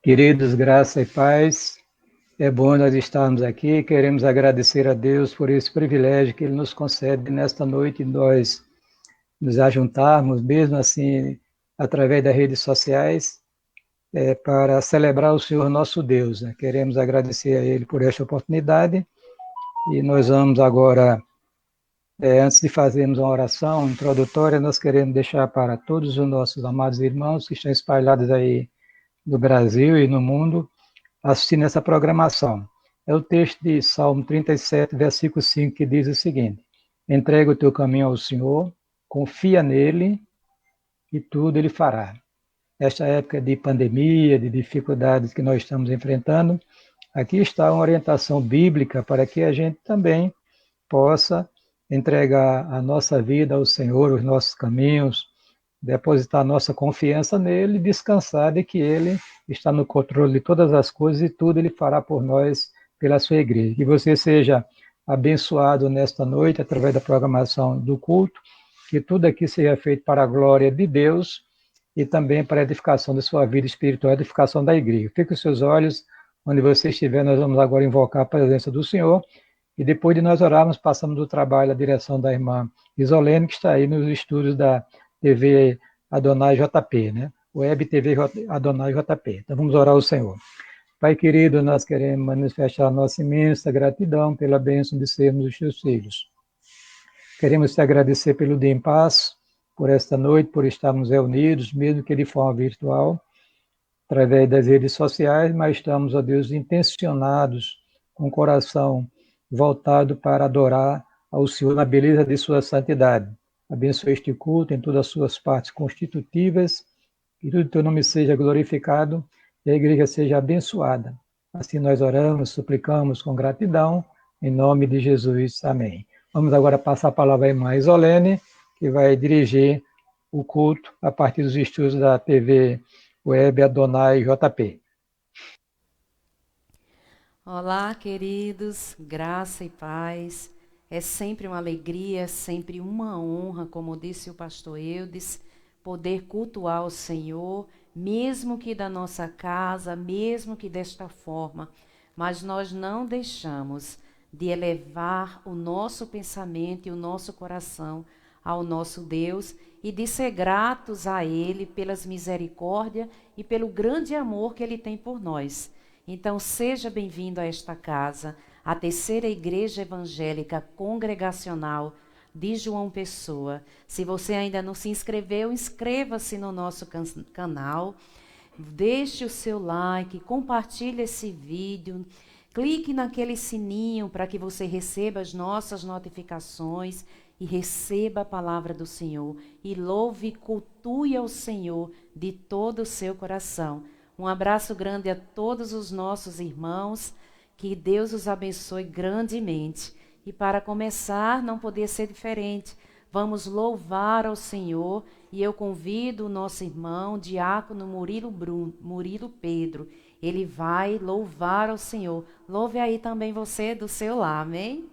Queridos, graça e paz, é bom nós estarmos aqui. Queremos agradecer a Deus por esse privilégio que Ele nos concede nesta noite, nós nos ajuntarmos, mesmo assim, através das redes sociais, para celebrar o Senhor nosso Deus, né? Queremos agradecer a Ele por esta oportunidade e nós vamos agora, antes de fazermos uma oração introdutória, nós queremos deixar para todos os nossos amados irmãos que estão espalhados aí no Brasil e no mundo, assistindo essa programação. É o texto de Salmo 37, versículo 5, que diz o seguinte: entrega o teu caminho ao Senhor, confia nele e tudo ele fará. Esta época de pandemia, de dificuldades que nós estamos enfrentando, aqui está uma orientação bíblica para que a gente também possa entregar a nossa vida ao Senhor, os nossos caminhos, depositar nossa confiança nele, descansar de que ele está no controle de todas as coisas e tudo ele fará por nós, pela sua igreja. Que você seja abençoado nesta noite, através da programação do culto, que tudo aqui seja feito para a glória de Deus e também para a edificação da sua vida espiritual, a edificação da igreja. Fique os seus olhos onde você estiver. Nós vamos agora invocar a presença do Senhor e depois de nós orarmos, passamos do trabalho à direção da irmã Isolene, que está aí nos estúdios da TV Adonai JP, né? Web TV Adonai JP. Então vamos orar ao Senhor. Pai querido, nós queremos manifestar a nossa imensa gratidão pela bênção de sermos os teus filhos. Queremos te agradecer pelo dia em paz, por esta noite, por estarmos reunidos, mesmo que de forma virtual, através das redes sociais, mas estamos, ó Deus, intencionados, com o coração voltado para adorar ao Senhor na beleza de sua santidade. Abençoe este culto em todas as suas partes constitutivas, que tudo teu nome seja glorificado e a igreja seja abençoada. Assim nós oramos, suplicamos com gratidão, em nome de Jesus. Amém. Vamos agora passar a palavra à irmã Isolene, que vai dirigir o culto a partir dos estúdios da TV Web Adonai JP. Olá, queridos, graça e paz. É sempre uma alegria, é sempre uma honra, como disse o pastor Eudes, poder cultuar o Senhor, mesmo que da nossa casa, mesmo que desta forma. Mas nós não deixamos de elevar o nosso pensamento e o nosso coração ao nosso Deus e de ser gratos a Ele pelas misericórdias e pelo grande amor que Ele tem por nós. Então, seja bem-vindo a esta casa, a terceira igreja evangélica congregacional de João Pessoa. Se você ainda não se inscreveu, inscreva-se no nosso canal, deixe o seu like, compartilhe esse vídeo, clique naquele sininho para que você receba as nossas notificações e receba a palavra do Senhor. E louve e cultue ao Senhor de todo o seu coração. Um abraço grande a todos os nossos irmãos, que Deus os abençoe grandemente. E para começar, não podia ser diferente, vamos louvar ao Senhor e eu convido o nosso irmão, diácono Murilo Pedro, ele vai louvar ao Senhor. Louve aí também você do seu lar, amém?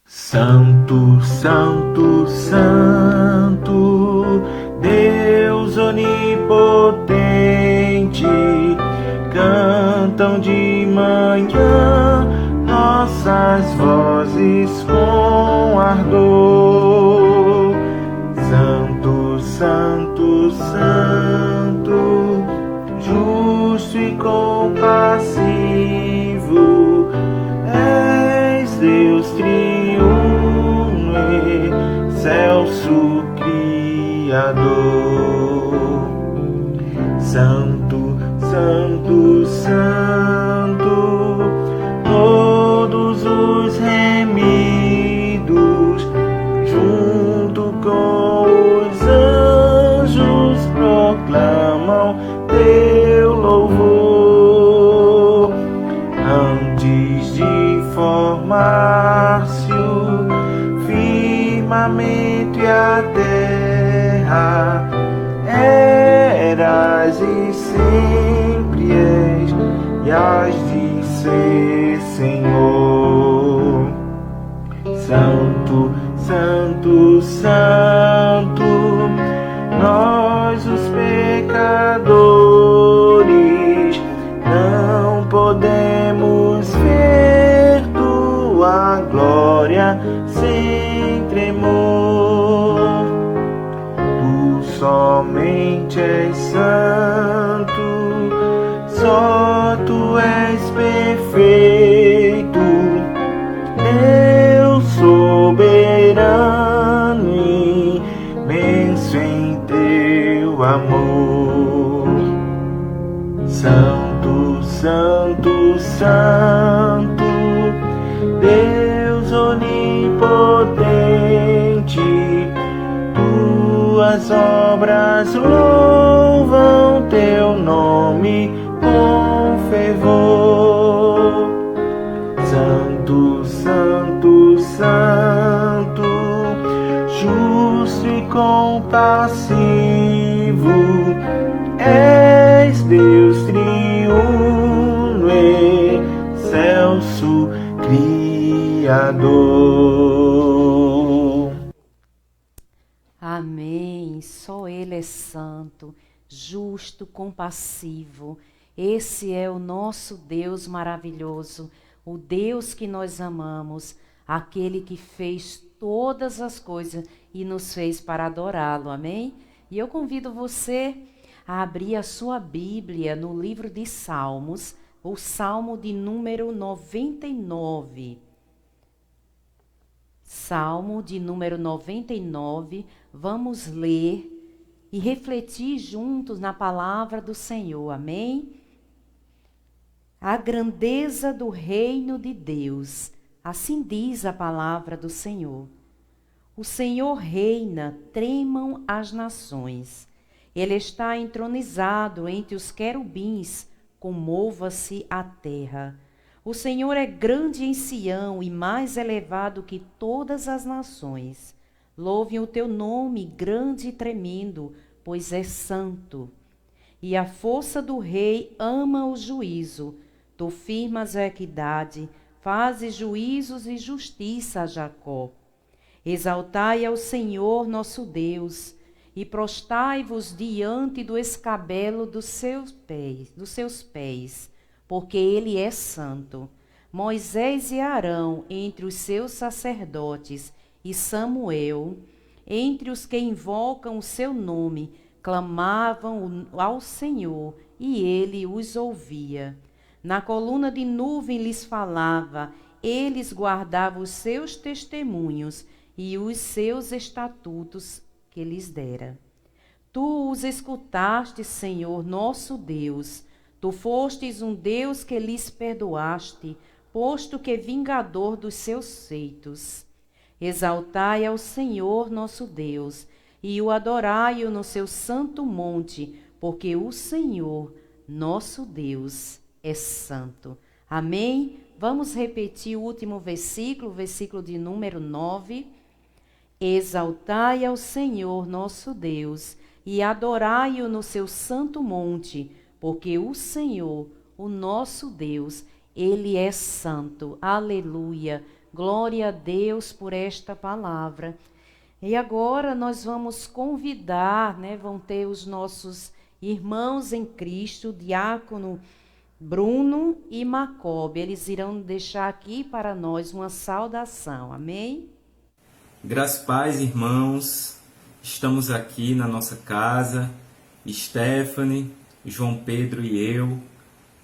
Santo, Santo, Santo, Deus onipotente, cantam de manhã nossas vozes com ardor. Santo, Santo, Santo, justo e compassivo, és Deus triuno, excelso Criador. Santo, Santo, Santo, todos os remidos, junto com os anjos, proclamam teu louvor. Antes de formar-se o firmamento e a terra, eras e sempre és, e hás de ser, Senhor. Santo, Santo, Santo, nós os pecadores glória sem tremor. Tu somente és santo, só tu és perfeito, Deus soberano, imenso em teu amor. Santo, santo, santo, Deus onipotente, tuas obras louvam teu nome com fervor. Santo, santo, santo, justo e compassivo, és Deus triuno, excelso Criador. Amém. Só Ele é santo, justo, compassivo. Esse é o nosso Deus maravilhoso, o Deus que nós amamos, aquele que fez todas as coisas e nos fez para adorá-lo. Amém? E eu convido você a abrir a sua Bíblia no livro de Salmos, o Salmo de número 99. Salmo de número 99, vamos ler e refletir juntos na palavra do Senhor, amém? A grandeza do reino de Deus, assim diz a palavra do Senhor. O Senhor reina, tremam as nações. Ele está entronizado entre os querubins, comova-se a terra. O Senhor é grande em Sião e mais elevado que todas as nações. Louvem o teu nome, grande e tremendo, pois é santo. E a força do rei ama o juízo. Tu firmas a equidade, fazes juízos e justiça a Jacó. Exaltai ao Senhor nosso Deus, e prostai-vos diante do escabelo dos seus pés, porque ele é santo. Moisés e Arão entre os seus sacerdotes, e Samuel, entre os que invocam o seu nome, clamavam ao Senhor, e ele os ouvia. Na coluna de nuvem lhes falava, eles guardavam os seus testemunhos e os seus estatutos que lhes dera. Tu os escutaste, Senhor, nosso Deus. Tu fostes um Deus que lhes perdoaste, posto que vingador dos seus feitos. Exaltai ao Senhor, nosso Deus, e o adorai-o no seu santo monte, porque o Senhor, nosso Deus, é santo. Amém? Vamos repetir o último versículo, o versículo de número 9. Exaltai ao Senhor nosso Deus e adorai-o no seu santo monte, porque o Senhor, o nosso Deus, ele é santo. Aleluia. Glória a Deus por esta palavra. E agora nós vamos convidar, vão ter os nossos irmãos em Cristo, o diácono Bruno e Macobe. Eles irão deixar aqui para nós uma saudação. Amém? Graças e paz, irmãos. Estamos aqui na nossa casa, Stephanie, João Pedro e eu,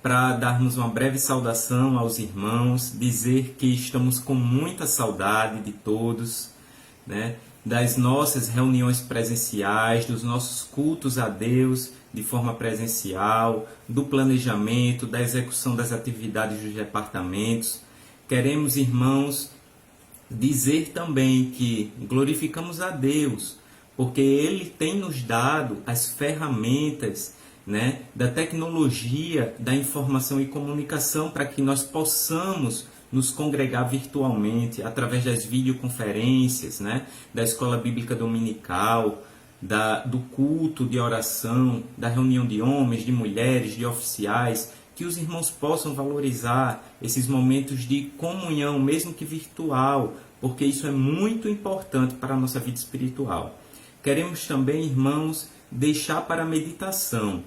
para darmos uma breve saudação aos irmãos, dizer que estamos com muita saudade de todos, das nossas reuniões presenciais, dos nossos cultos a Deus de forma presencial, do planejamento, da execução das atividades dos departamentos. Queremos, irmãos, dizer também que glorificamos a Deus, porque Ele tem nos dado as ferramentas da tecnologia, da informação e comunicação para que nós possamos nos congregar virtualmente através das videoconferências, da escola bíblica dominical, do culto de oração, da reunião de homens, de mulheres, de oficiais, que os irmãos possam valorizar esses momentos de comunhão, mesmo que virtual, porque isso é muito importante para a nossa vida espiritual. Queremos também, irmãos, deixar para a meditação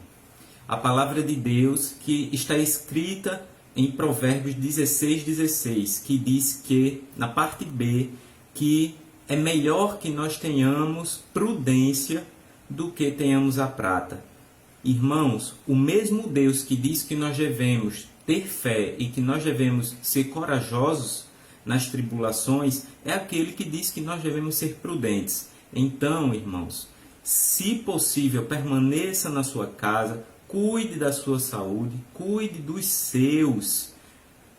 a palavra de Deus que está escrita em Provérbios 16:16, que diz que, na parte B, que é melhor que nós tenhamos prudência do que tenhamos a prata. Irmãos, o mesmo Deus que diz que nós devemos ter fé e que nós devemos ser corajosos nas tribulações, é aquele que diz que nós devemos ser prudentes. Então, irmãos, se possível, permaneça na sua casa, cuide da sua saúde, cuide dos seus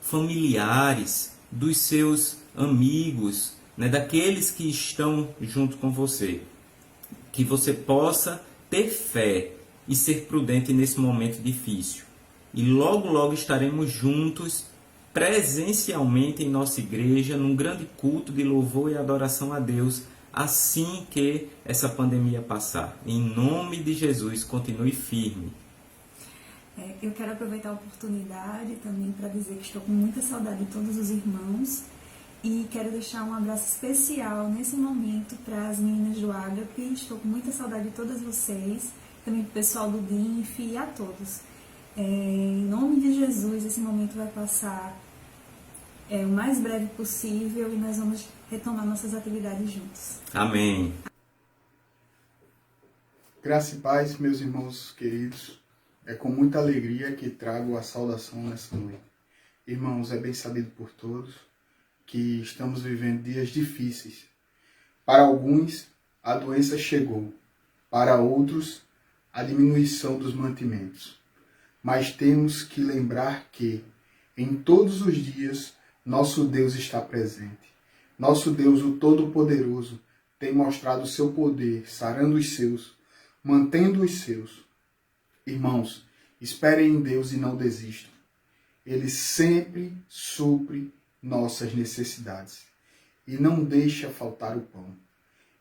familiares, dos seus amigos, né, daqueles que estão junto com você. Que você possa ter fé e ser prudente nesse momento difícil. E logo, logo estaremos juntos presencialmente em nossa igreja, num grande culto de louvor e adoração a Deus, assim que essa pandemia passar. Em nome de Jesus, continue firme. Eu quero aproveitar a oportunidade também para dizer que estou com muita saudade de todos os irmãos e quero deixar um abraço especial nesse momento para as meninas do Ágape. Estou com muita saudade de todas vocês, também para o pessoal do DINF e a todos. Em nome de Jesus, esse momento vai passar o mais breve possível e nós vamos retomar nossas atividades juntos. Amém. Graça e paz, meus irmãos queridos. É com muita alegria que trago a saudação nessa noite. Irmãos, é bem sabido por todos que estamos vivendo dias difíceis. Para alguns, a doença chegou. Para outros, a diminuição dos mantimentos. Mas temos que lembrar que, em todos os dias, nosso Deus está presente. Nosso Deus, o Todo-Poderoso, tem mostrado o seu poder, sarando os seus, mantendo os seus. Irmãos, esperem em Deus e não desistam. Ele sempre supre nossas necessidades e não deixa faltar o pão.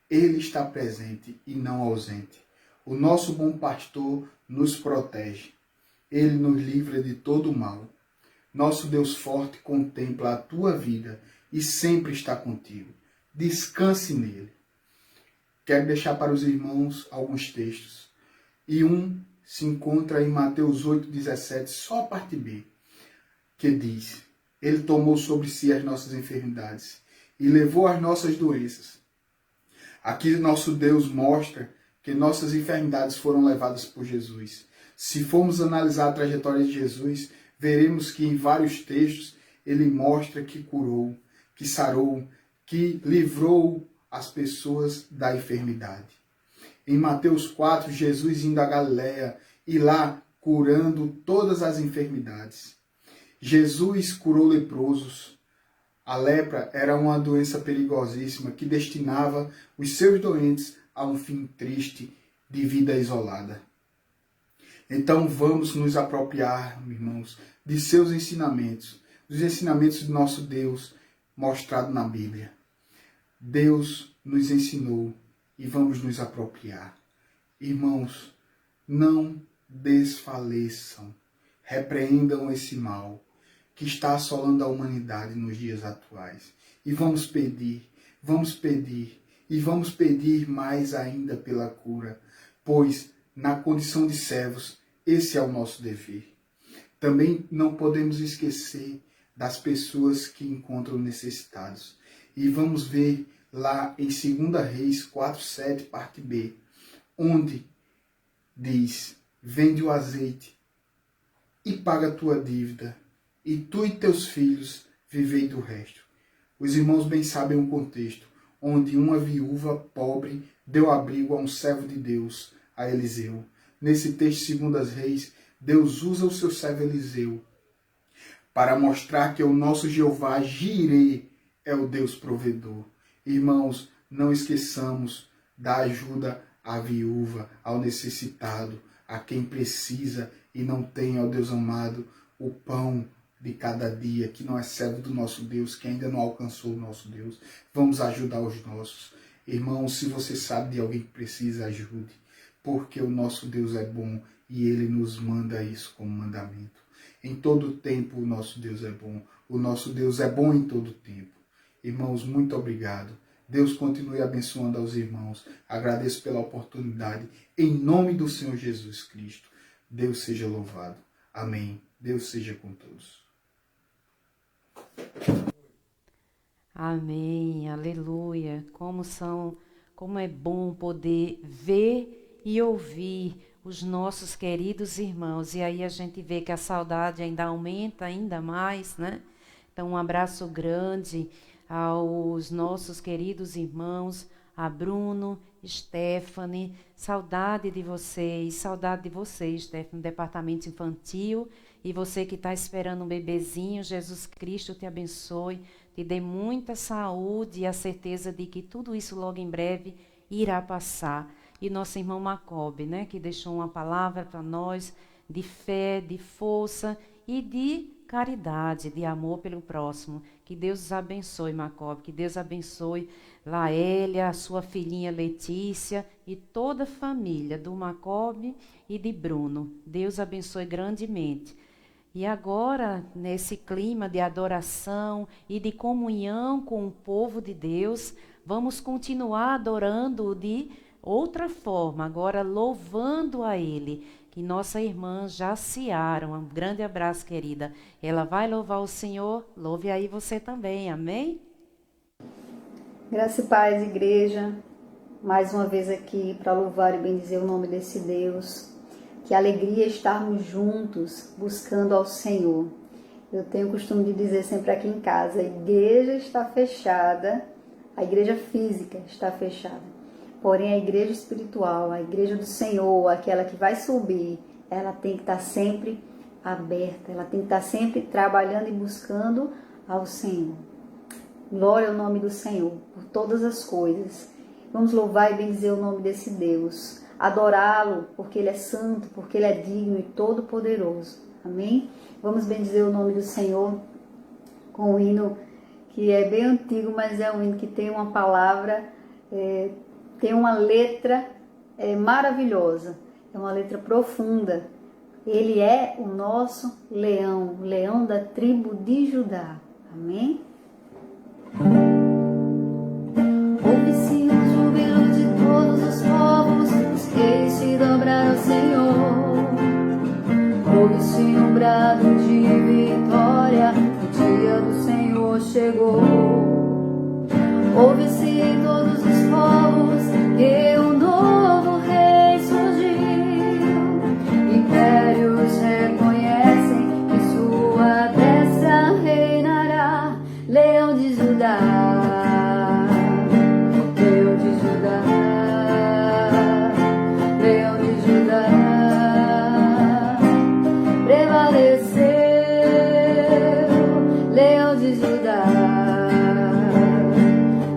Ele está presente e não ausente. O nosso bom pastor nos protege. Ele nos livra de todo o mal. Nosso Deus forte contempla a tua vida e sempre está contigo. Descanse nele. Quero deixar para os irmãos alguns textos. E se encontra em Mateus 8,17, só a parte B, que diz: Ele tomou sobre si as nossas enfermidades e levou as nossas doenças. Aqui nosso Deus mostra que nossas enfermidades foram levadas por Jesus. Se formos analisar a trajetória de Jesus, veremos que em vários textos ele mostra que curou, que sarou, que livrou as pessoas da enfermidade. Em Mateus 4, Jesus indo a Galiléia e lá curando todas as enfermidades. Jesus curou leprosos. A lepra era uma doença perigosíssima que destinava os seus doentes a um fim triste de vida isolada. Então vamos nos apropriar, irmãos, de seus ensinamentos, dos ensinamentos do nosso Deus mostrado na Bíblia. Deus nos ensinou e vamos nos apropriar. Irmãos, não desfaleçam, repreendam esse mal que está assolando a humanidade nos dias atuais. E vamos pedir e vamos pedir mais ainda pela cura, pois na condição de servos, esse é o nosso dever. Também não podemos esquecer das pessoas que encontram necessitados. E vamos ver lá em 2 Reis 4:7, parte B, onde diz: vende o azeite e paga a tua dívida, e tu e teus filhos vivei do resto. Os irmãos bem sabem o contexto, onde uma viúva pobre deu abrigo a um servo de Deus, a Eliseu. Nesse texto de 2 Reis, Deus usa o seu servo Eliseu para mostrar que o nosso Jeová Jirê é o Deus provedor. Irmãos, não esqueçamos da ajuda à viúva, ao necessitado, a quem precisa e não tem, ó Deus amado, o pão de cada dia, que não é servo do nosso Deus, que ainda não alcançou o nosso Deus. Vamos ajudar os nossos. Irmãos, se você sabe de alguém que precisa, ajude, porque o nosso Deus é bom e Ele nos manda isso como mandamento. Em todo tempo o nosso Deus é bom. O nosso Deus é bom em todo tempo. Irmãos, muito obrigado. Deus continue abençoando aos irmãos. Agradeço pela oportunidade. Em nome do Senhor Jesus Cristo. Deus seja louvado. Amém. Deus seja com todos. Amém, aleluia. Como é bom poder ver e ouvir os nossos queridos irmãos. E aí a gente vê que a saudade ainda aumenta ainda mais, né? Então, um abraço grande aos nossos queridos irmãos, a Bruno, Stephanie, saudade de vocês, Stephanie, no departamento infantil, e você que está esperando um bebezinho, Jesus Cristo te abençoe, te dê muita saúde e a certeza de que tudo isso logo em breve irá passar. E nosso irmão Macob, né, que deixou uma palavra para nós de fé, de força e de caridade, de amor pelo próximo. Que Deus os abençoe, Macob, que Deus abençoe Laélia, a sua filhinha Letícia e toda a família do Macob e de Bruno. Deus abençoe grandemente. E agora, nesse clima de adoração e de comunhão com o povo de Deus, vamos continuar adorando de outra forma, agora louvando a Ele. Que nossa irmã Jaciara, um grande abraço, querida. Ela vai louvar o Senhor, louve aí você também, amém? Graça e paz, igreja, mais uma vez aqui para louvar e bendizer o nome desse Deus. Que alegria estarmos juntos, buscando ao Senhor. Eu tenho o costume de dizer sempre aqui em casa, a igreja está fechada, a igreja física está fechada. Porém, a igreja espiritual, a igreja do Senhor, aquela que vai subir, ela tem que estar sempre aberta, ela tem que estar sempre trabalhando e buscando ao Senhor. Glória ao nome do Senhor por todas as coisas. Vamos louvar e bendizer o nome desse Deus. Adorá-lo porque Ele é santo, porque Ele é digno e todo-poderoso. Amém? Vamos bendizer o nome do Senhor com um hino que é bem antigo, mas é um hino que tem uma palavra, tem uma letra maravilhosa, é uma letra profunda. Ele é o nosso leão, o leão da tribo de Judá. Amém? Ouve-se o júbilo de todos os povos, os reis se dobraram ao Senhor. Ouve-se um brado de vitória, o dia do Senhor chegou. Ouve-se em todos os povos que um novo rei surgiu. Impérios reconhecem que sua destra reinará, Leão de Judá. Leão de Judá, Leão de Judá, prevaleceu, Leão de Judá,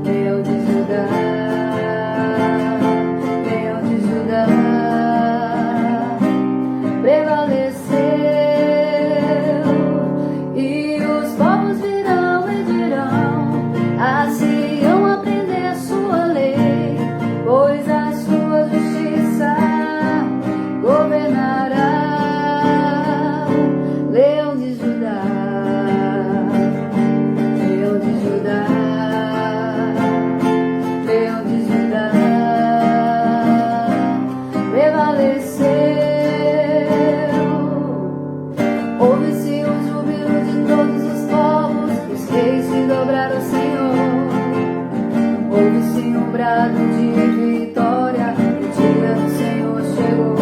Leão de Judá, Leão de Judá, prevaleceu, e os povos virão e dirão, a Sião aprender a sua lei, pois a sua justiça governará. Leão de Judá, Leão de Judá, Leão de Judá, prevaleceu. Ouve-se o júbilo de todos os povos, os reis se dobraram ao Senhor. Ouve-se um brado de vitória, o dia do Senhor chegou.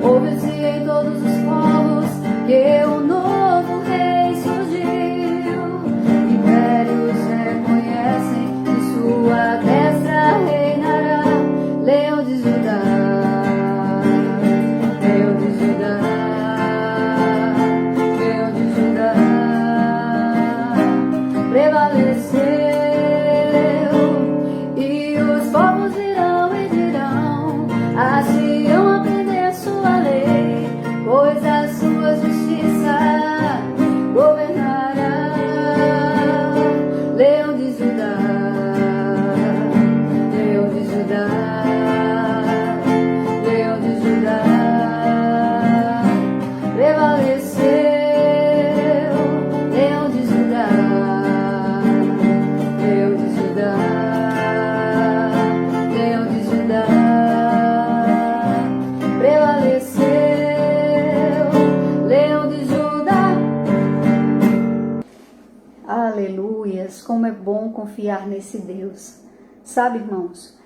Ouve-se em todos os povos que um novo rei surgiu. Impérios reconhecem que sua destra reinará. Leão de Judá, Leão de Judá, Leão de Judá, prevaleceu, e os confiar nesse Deus. Sabe, irmãos,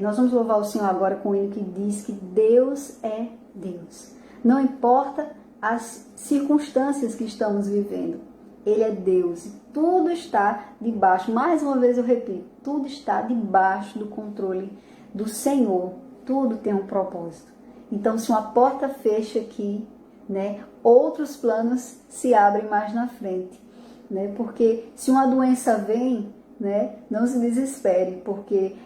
nós vamos louvar o Senhor agora com o hino que diz que Deus é Deus. Não importa as circunstâncias que estamos vivendo, Ele é Deus e tudo está debaixo, mais uma vez eu repito, tudo está debaixo do controle do Senhor, tudo tem um propósito. Então, se uma porta fecha aqui, né, outros planos se abrem mais na frente, né, porque se uma doença vem, né, não se desespere, porque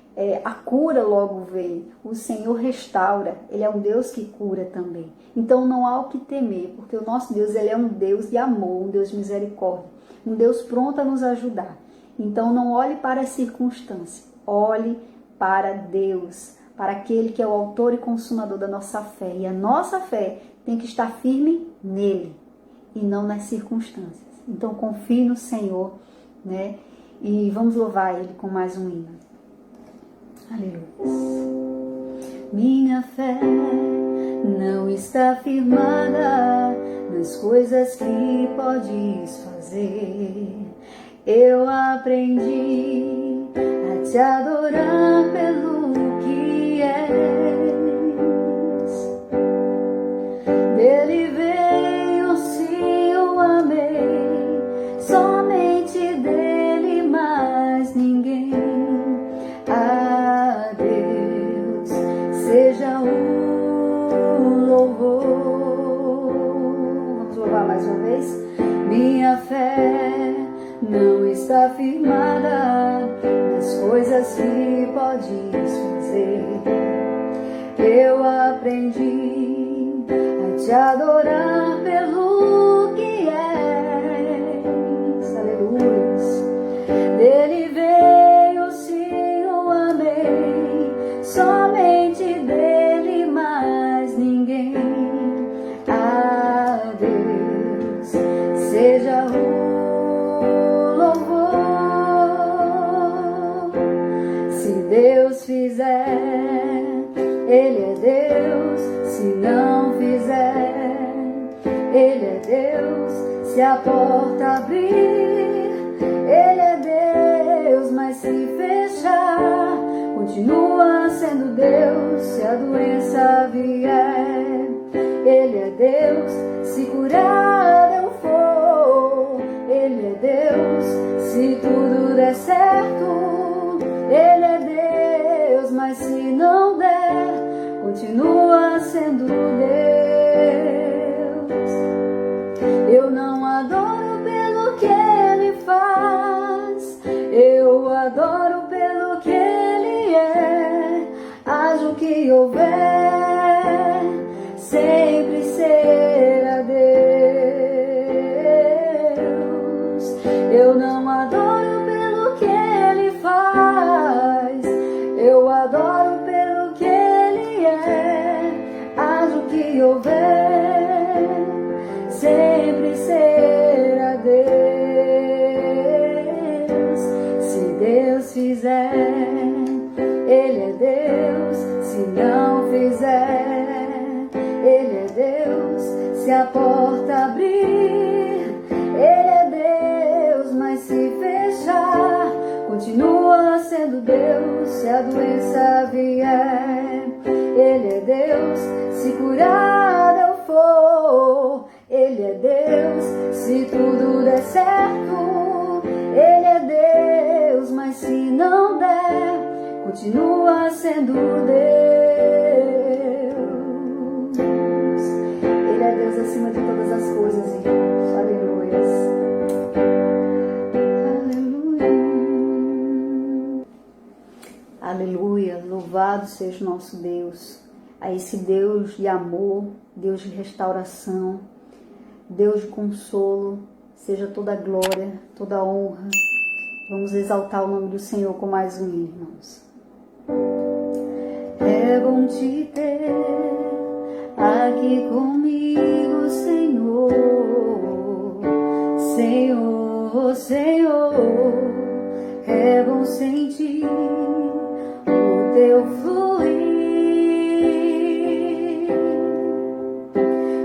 a cura logo vem, o Senhor restaura, Ele é um Deus que cura também. Então não há o que temer, porque o nosso Deus, Ele é um Deus de amor, um Deus de misericórdia, um Deus pronto a nos ajudar. Então não olhe para as circunstâncias, olhe para Deus, para aquele que é o autor e consumador da nossa fé. E a nossa fé tem que estar firme nele e não nas circunstâncias. Então confie no Senhor, né? E vamos louvar Ele com mais um hino. Aleluia. Minha fé não está firmada nas coisas que podes fazer. Eu aprendi a te adorar pelo que és. Dele veio, sim, eu amei, somente dele, mais ninguém. A Deus seja o louvor. Vamos louvar mais uma vez. Minha fé não está firmada nas coisas que podes fazer. Eu aprendi a te adorar pelo que és. Aleluia. Dele veio, sim, eu amei, somente dele, mais ninguém. A Deus seja o louvor. Se Deus fizer, Ele é Deus. Se não fizer, Ele é Deus. Se a porta abrir, Ele é Deus. Mas se fechar, continua sendo Deus. Se a doença vier, Ele é Deus. Se curar eu for, Ele é Deus. Se tudo der certo, Ele é Deus. Mas se não der, continua sendo Deus. Eu não adoro pelo que Ele faz, eu adoro pelo que Ele é. Haja o que houver, sempre será Deus. Eu não adoro pelo que Ele faz, eu adoro pelo que Ele é. Haja o que houver, sempre será Deus. Se Deus fizer, Ele é Deus. Se não fizer, Ele é Deus. Se a porta abrir, Ele é Deus. Mas se fechar, continua sendo Deus. Se a doença vier, Ele é Deus. Se curado eu for, Ele é Deus. Se tudo der certo, Ele é Deus. Mas se não der, continua sendo Deus. Ele é Deus acima de todas as coisas, irmãos. Aleluia. Aleluia. Aleluia. Louvado seja o nosso Deus. A esse Deus de amor, Deus de restauração, Deus de consolo, seja toda a glória, toda a honra. Vamos exaltar o nome do Senhor com mais um hino, irmãos. É bom te ter aqui comigo, Senhor, Senhor, Senhor. É bom sentir o teu fluir,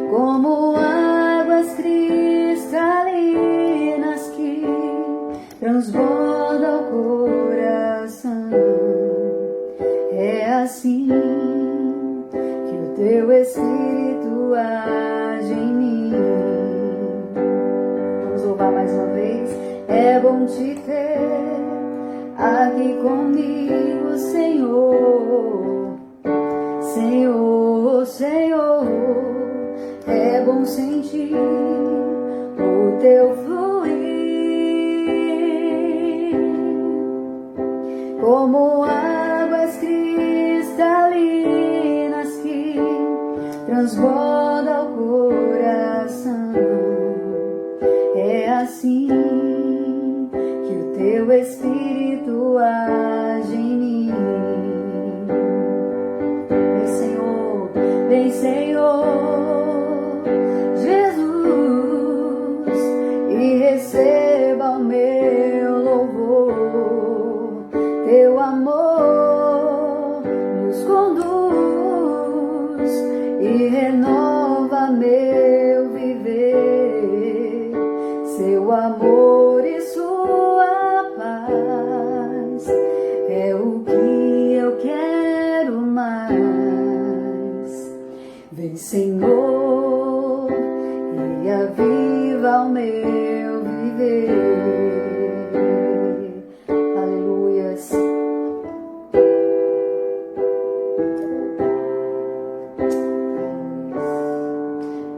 como águas cristalinas que transbordam o coração. aqui comigo, Senhor. Senhor, Senhor, é bom sentir o teu fluir, como águas cristalinas que transborda o coração. É assim que o teu Espírito age em mim. Vem, Senhor Jesus, e receba o meu louvor. Teu amor nos conduz e renova meu viver. Seu amor e sua paz é o que eu quero mais. Vem, Senhor, e aviva o meu viver. Aleluias.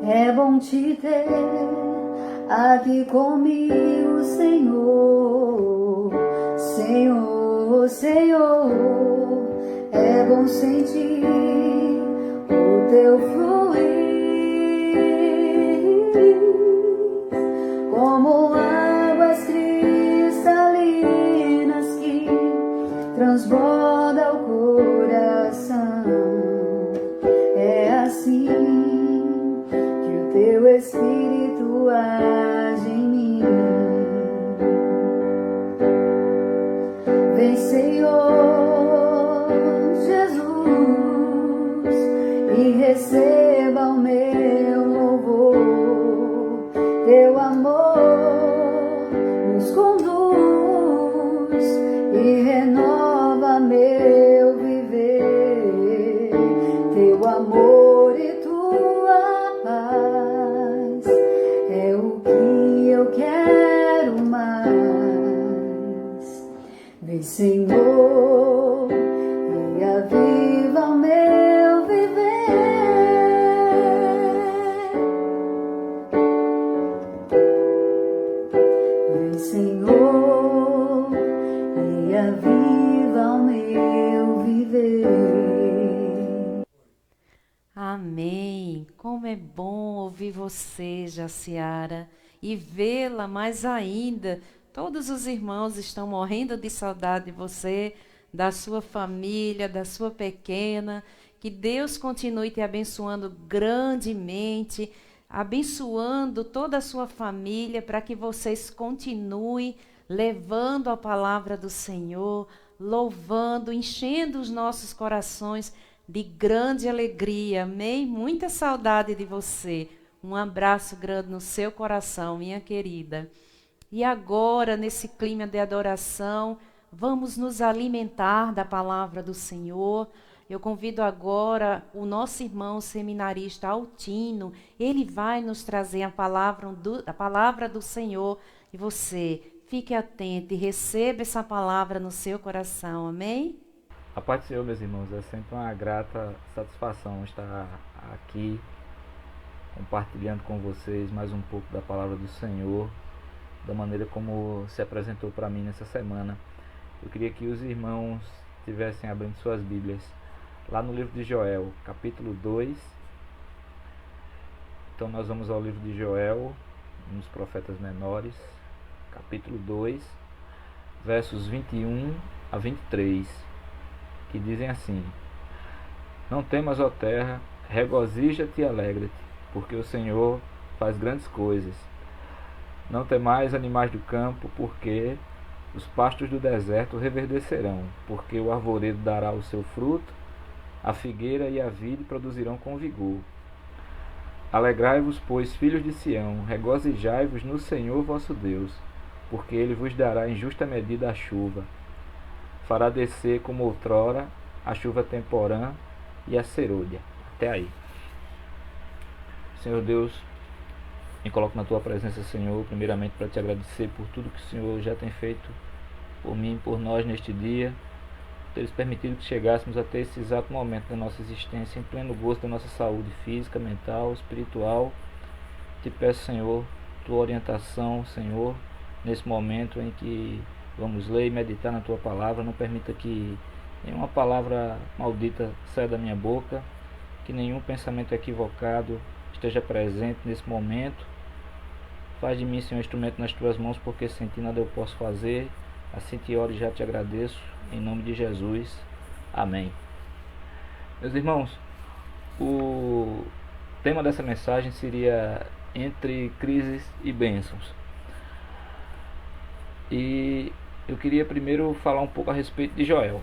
É bom te ter aqui comigo, Senhor. Senhor, Senhor, é bom sentir o teu fluir, como águas cristalinas que transborda o coração. É assim que o teu Espírito age em mim. Vem, Senhor Jesus, e receba o meu louvor. Teu amor nos conduz e renova meu viver. Teu amor e tua paz é o que eu quero mais. Vem, Senhor, e aviva o meu viver. Vem, Senhor, e aviva o meu viver. Amém. Como é bom ouvir você, Jaciara, e vê-la mais ainda. Todos os irmãos estão morrendo de saudade de você, da sua família, da sua pequena. Que Deus continue te abençoando grandemente, abençoando toda a sua família, para que vocês continuem levando a palavra do Senhor, louvando, enchendo os nossos corações de grande alegria. Amém? Muita saudade de você. Um abraço grande no seu coração, minha querida. E agora, nesse clima de adoração, vamos nos alimentar da palavra do Senhor. Eu convido agora o nosso irmão seminarista Altino. Ele vai nos trazer a palavra do Senhor. E você, fique atento e receba essa palavra no seu coração. Amém? A paz do Senhor, meus irmãos, é sempre uma grata satisfação estar aqui compartilhando com vocês mais um pouco da palavra do Senhor, da maneira como se apresentou para mim nessa semana. Eu queria que os irmãos estivessem abrindo suas Bíblias lá no livro de Joel, capítulo 2. Então nós vamos ao livro de Joel, um dos profetas menores, capítulo 2, versos 21 a 23, que dizem assim: Não temas, ó terra, regozija-te e alegra-te, porque o Senhor faz grandes coisas. Não temais, animais do campo, porque os pastos do deserto reverdecerão, porque o arvoredo dará o seu fruto, a figueira e a vide produzirão com vigor. Alegrai-vos, pois, filhos de Sião, regozijai-vos no Senhor vosso Deus, porque ele vos dará em justa medida a chuva. Fará descer como outrora a chuva temporã e a serôdia. Até aí. Senhor Deus, me coloco na tua presença, Senhor, primeiramente para te agradecer por tudo que o Senhor já tem feito por mim e por nós neste dia, por teres permitido que chegássemos até esse exato momento da nossa existência, em pleno gozo da nossa saúde física, mental, espiritual. Te peço, Senhor, tua orientação, Senhor, nesse momento em que vamos ler e meditar na tua palavra. Não permita que nenhuma palavra maldita saia da minha boca, que nenhum pensamento equivocado esteja presente nesse momento. Faz de mim, Senhor, instrumento nas tuas mãos, porque sem ti nada eu posso fazer. Assim te oro e já te agradeço, em nome de Jesus. Amém. Meus irmãos, o tema dessa mensagem seria entre crises e bênçãos. E eu queria primeiro falar um pouco a respeito de Joel.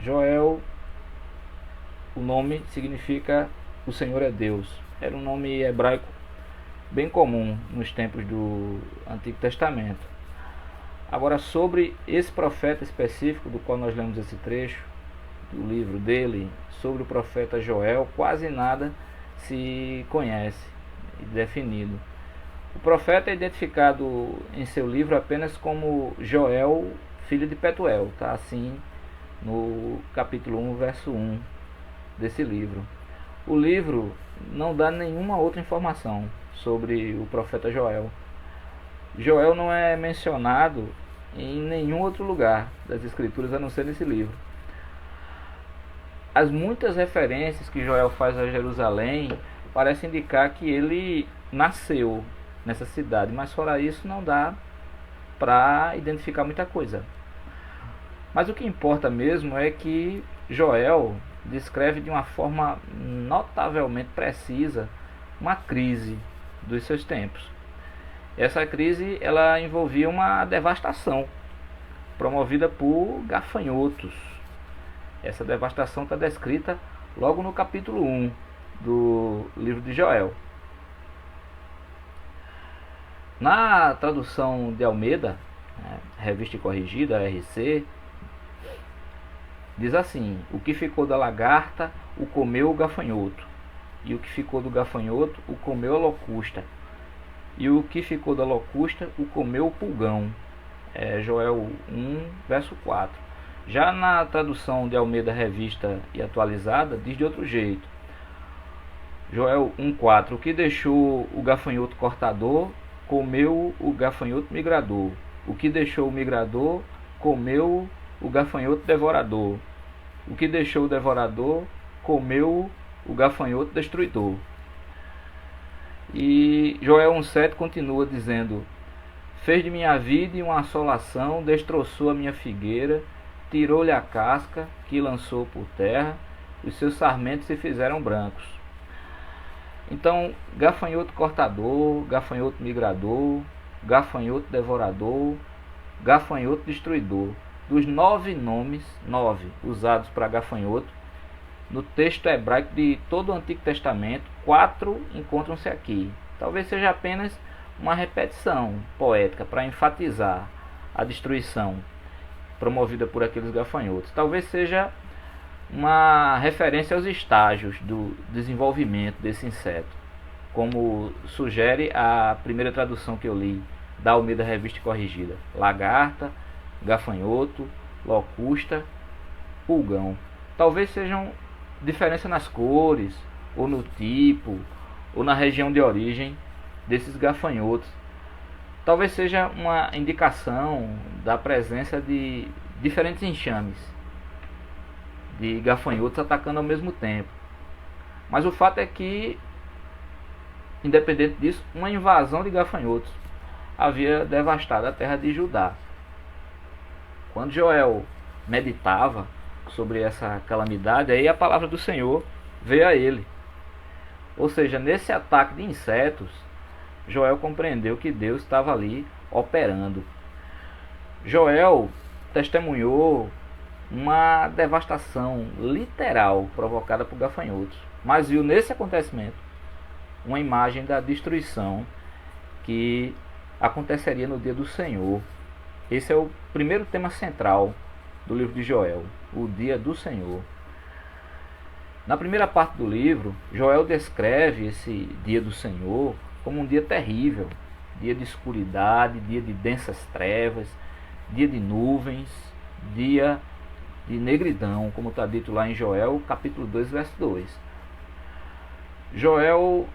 Joel, o nome significa o Senhor é Deus. Era um nome hebraico bem comum nos tempos do Antigo Testamento. Agora, sobre esse profeta específico do qual nós lemos esse trecho do livro dele, sobre o profeta Joel, quase nada se conhece definido. O profeta é identificado em seu livro apenas como Joel, filho de Petuel, tá? Assim, no capítulo 1, verso 1 desse livro. O livro não dá nenhuma outra informação sobre o profeta Joel. Joel não é mencionado em nenhum outro lugar das Escrituras a não ser nesse livro. As muitas referências que Joel faz a Jerusalém parecem indicar que ele nasceu nessa cidade, mas fora isso não dá para identificar muita coisa. Mas o que importa mesmo é que Joel descreve de uma forma notavelmente precisa uma crise dos seus tempos. Essa crise ela envolvia uma devastação promovida por gafanhotos. Essa devastação está descrita logo no capítulo 1 do livro de Joel. Na tradução de Almeida, Revista e Corrigida, RC, diz assim: o que ficou da lagarta o comeu o gafanhoto, e o que ficou do gafanhoto o comeu a locusta, e o que ficou da locusta o comeu o pulgão. Joel 1, verso 4. Já na tradução de Almeida Revista e Atualizada, diz de outro jeito. Joel 1,4: o que deixou o gafanhoto cortador comeu o gafanhoto migrador. O que deixou o migrador comeu o gafanhoto devorador. O que deixou o devorador comeu o gafanhoto destruidor. E Joel 1,7 continua dizendo: fez de minha vida uma assolação, destroçou a minha figueira, tirou-lhe a casca, que lançou por terra, os seus sarmentos se fizeram brancos. Então, gafanhoto cortador, gafanhoto migrador, gafanhoto devorador, gafanhoto destruidor. Dos 9 nomes, 9 usados para gafanhoto, no texto hebraico de todo o Antigo Testamento, 4 encontram-se aqui. Talvez seja apenas uma repetição poética para enfatizar a destruição promovida por aqueles gafanhotos. Talvez seja uma referência aos estágios do desenvolvimento desse inseto, como sugere a primeira tradução que eu li da Almeida Revista e Corrigida: lagarta, gafanhoto, locusta, pulgão. Talvez sejam diferença nas cores, ou no tipo, ou na região de origem desses gafanhotos. Talvez seja uma indicação da presença de diferentes enxames de gafanhotos atacando ao mesmo tempo. Mas o fato é que, independente disso, uma invasão de gafanhotos havia devastado a terra de Judá. Quando Joel meditava sobre essa calamidade, aí a palavra do Senhor veio a ele. Ou seja, nesse ataque de insetos, Joel compreendeu que Deus estava ali operando. Joel testemunhou uma devastação literal provocada por gafanhotos, mas viu nesse acontecimento uma imagem da destruição que aconteceria no dia do Senhor. Esse é o primeiro tema central do livro de Joel, o dia do Senhor. Na primeira parte do livro, Joel descreve esse dia do Senhor como um dia terrível, dia de escuridade, dia de densas trevas, dia de nuvens, dia de negridão, como está dito lá em Joel, capítulo 2, verso 2. Joel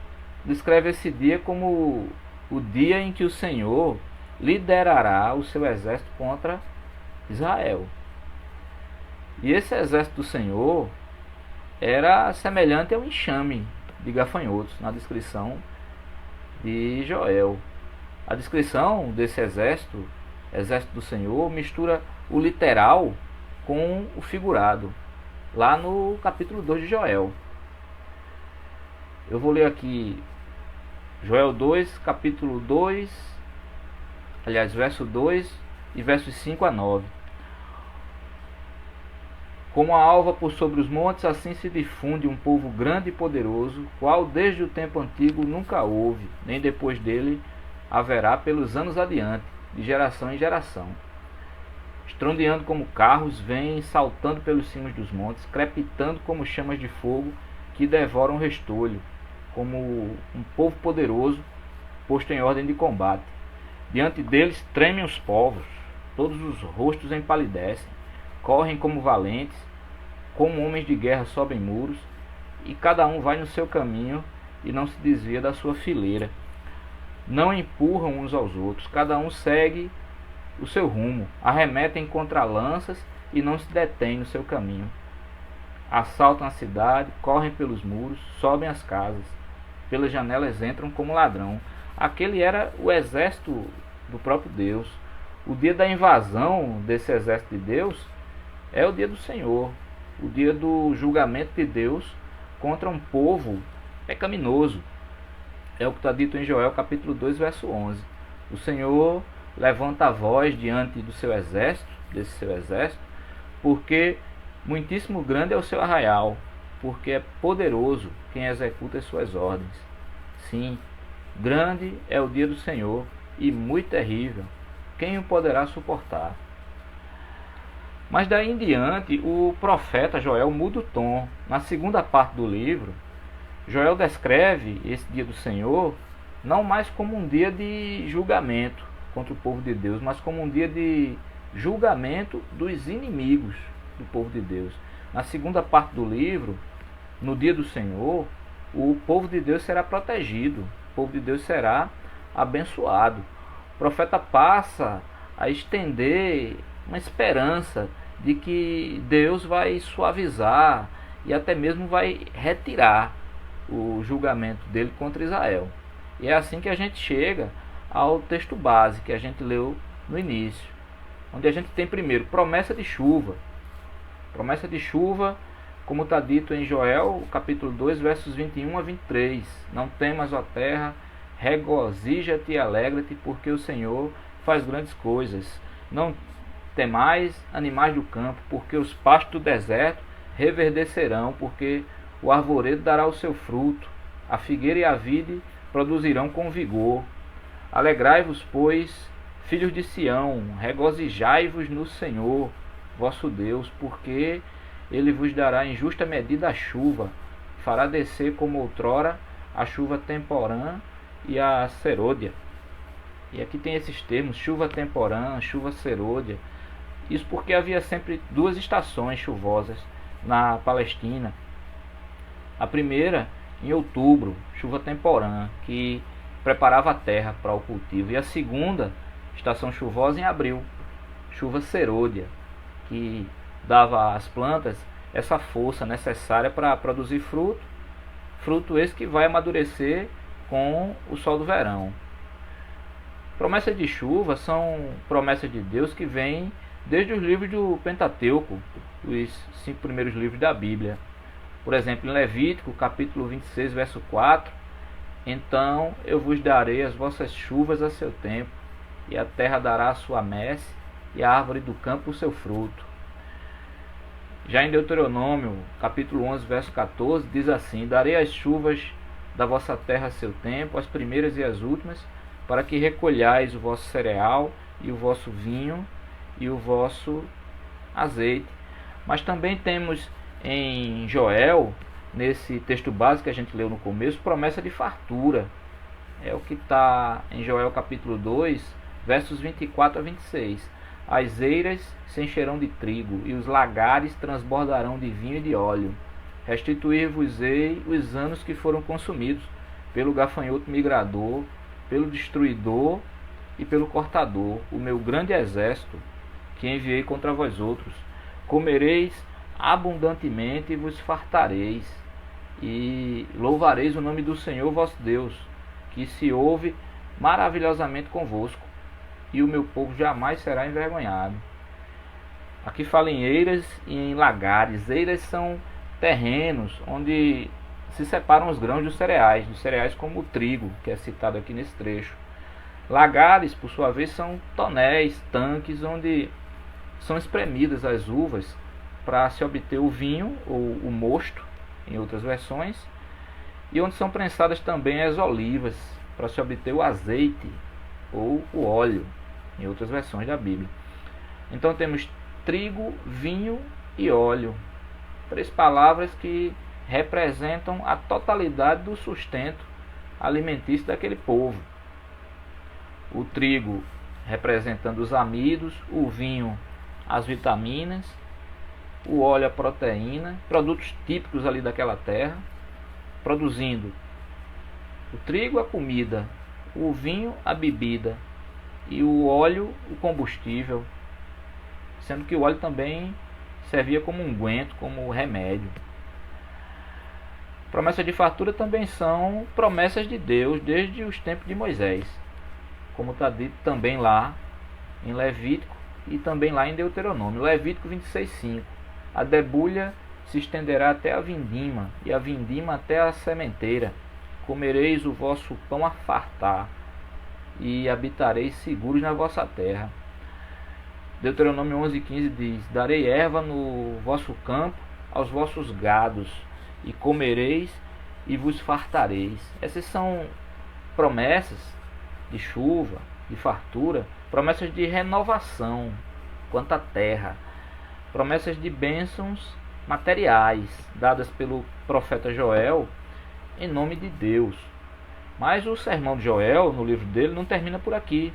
descreve esse dia como o dia em que o Senhor liderará o seu exército contra Israel. E esse exército do Senhor era semelhante ao enxame de gafanhotos, na descrição de Joel. A descrição desse exército do Senhor, mistura o literal com o figurado, lá no capítulo 2 de Joel. Eu vou ler aqui Joel 2, capítulo 2, verso 2 e versos 5 a 9. Como a alva por sobre os montes, assim se difunde um povo grande e poderoso, qual desde o tempo antigo nunca houve, nem depois dele haverá pelos anos adiante, de geração em geração. Estrondeando como carros, vêm saltando pelos cimos dos montes, crepitando como chamas de fogo que devoram o restolho, como um povo poderoso posto em ordem de combate. Diante deles tremem os povos, todos os rostos empalidecem, correm como valentes, como homens de guerra sobem muros, e cada um vai no seu caminho e não se desvia da sua fileira. Não empurram uns aos outros, cada um segue o seu rumo, arremetem contra lanças e não se detêm no seu caminho. Assaltam a cidade, correm pelos muros, sobem as casas, pelas janelas entram como ladrão. Aquele era o exército do próprio Deus. O dia da invasão desse exército de Deus é o dia do Senhor, o dia do julgamento de Deus contra um povo pecaminoso. É o que está dito em Joel capítulo 2, verso 11. O Senhor levanta a voz diante do seu exército, desse seu exército, porque muitíssimo grande é o seu arraial, porque é poderoso quem executa as suas ordens. Sim, grande é o dia do Senhor e muito terrível. Quem o poderá suportar? Mas daí em diante, o profeta Joel muda o tom. Na segunda parte do livro, Joel descreve esse dia do Senhor não mais como um dia de julgamento contra o povo de Deus, mas como um dia de julgamento dos inimigos do povo de Deus. Na segunda parte do livro, no dia do Senhor, o povo de Deus será protegido, o povo de Deus será abençoado. O profeta passa a estender uma esperança de que Deus vai suavizar e até mesmo vai retirar o julgamento dele contra Israel. E é assim que a gente chega ao texto base que a gente leu no início, onde a gente tem primeiro promessa de chuva. Promessa de chuva, como está dito em Joel, capítulo 2, versos 21 a 23. Não temas, ó terra, regozija-te e alegra-te, porque o Senhor faz grandes coisas. Não temais, animais do campo, porque os pastos do deserto reverdecerão, porque o arvoredo dará o seu fruto, a figueira e a vide produzirão com vigor. Alegrai-vos, pois, filhos de Sião, regozijai-vos no Senhor, vosso Deus, porque ele vos dará em justa medida a chuva, fará descer como outrora a chuva temporã e a serôdia. E aqui tem esses termos, chuva temporã, chuva serôdia. Isso porque havia sempre duas estações chuvosas na Palestina. A primeira em outubro, chuva temporã, que preparava a terra para o cultivo. E a segunda estação chuvosa em abril, chuva serôdia, que dava às plantas essa força necessária para produzir fruto, fruto esse que vai amadurecer com o sol do verão. Promessas de chuva são promessas de Deus que vêm desde os livros do Pentateuco, os 5 primeiros livros da Bíblia. Por exemplo, em Levítico, capítulo 26, verso 4, então eu vos darei as vossas chuvas a seu tempo, e a terra dará a sua messe, e a árvore do campo o seu fruto. Já em Deuteronômio, capítulo 11, verso 14, diz assim: darei as chuvas da vossa terra a seu tempo, as primeiras e as últimas, para que recolhais o vosso cereal, e o vosso vinho, e o vosso azeite. Mas também temos em Joel, nesse texto básico que a gente leu no começo, promessa de fartura. É o que está em Joel capítulo 2, versos 24 a 26. As eiras se encherão de trigo, e os lagares transbordarão de vinho e de óleo. Restituir-vos-ei os anos que foram consumidos pelo gafanhoto migrador, pelo destruidor e pelo cortador, o meu grande exército que enviei contra vós outros. Comereis abundantemente e vos fartareis, e louvareis o nome do Senhor vosso Deus, que se ouve maravilhosamente convosco, e o meu povo jamais será envergonhado. Aqui fala em eiras e em lagares. Eiras são terrenos onde se separam os grãos dos cereais como o trigo, que é citado aqui nesse trecho. Lagares, por sua vez, são tonéis, tanques, onde são espremidas as uvas para se obter o vinho, ou o mosto, em outras versões, e onde são prensadas também as olivas, para se obter o azeite, ou o óleo, em outras versões da Bíblia. Então temos trigo, vinho e óleo. 3 palavras que representam a totalidade do sustento alimentício daquele povo. O trigo representando os amidos, o vinho as vitaminas, o óleo a proteína, produtos típicos ali daquela terra, produzindo o trigo a comida, o vinho a bebida e o óleo o combustível, sendo que o óleo também servia como unguento, como remédio. Promessas de fartura também são promessas de Deus desde os tempos de Moisés, como está dito também lá em Levítico e também lá em Deuteronômio. Levítico 26:5. A debulha se estenderá até a vindima, e a vindima até a sementeira. Comereis o vosso pão a fartar, e habitareis seguros na vossa terra. Deuteronômio 11:15 diz: darei erva no vosso campo aos vossos gados, e comereis e vos fartareis. Essas são promessas de chuva, de fartura, promessas de renovação quanto à terra, promessas de bênçãos materiais dadas pelo profeta Joel em nome de Deus. Mas o sermão de Joel, no livro dele, não termina por aqui.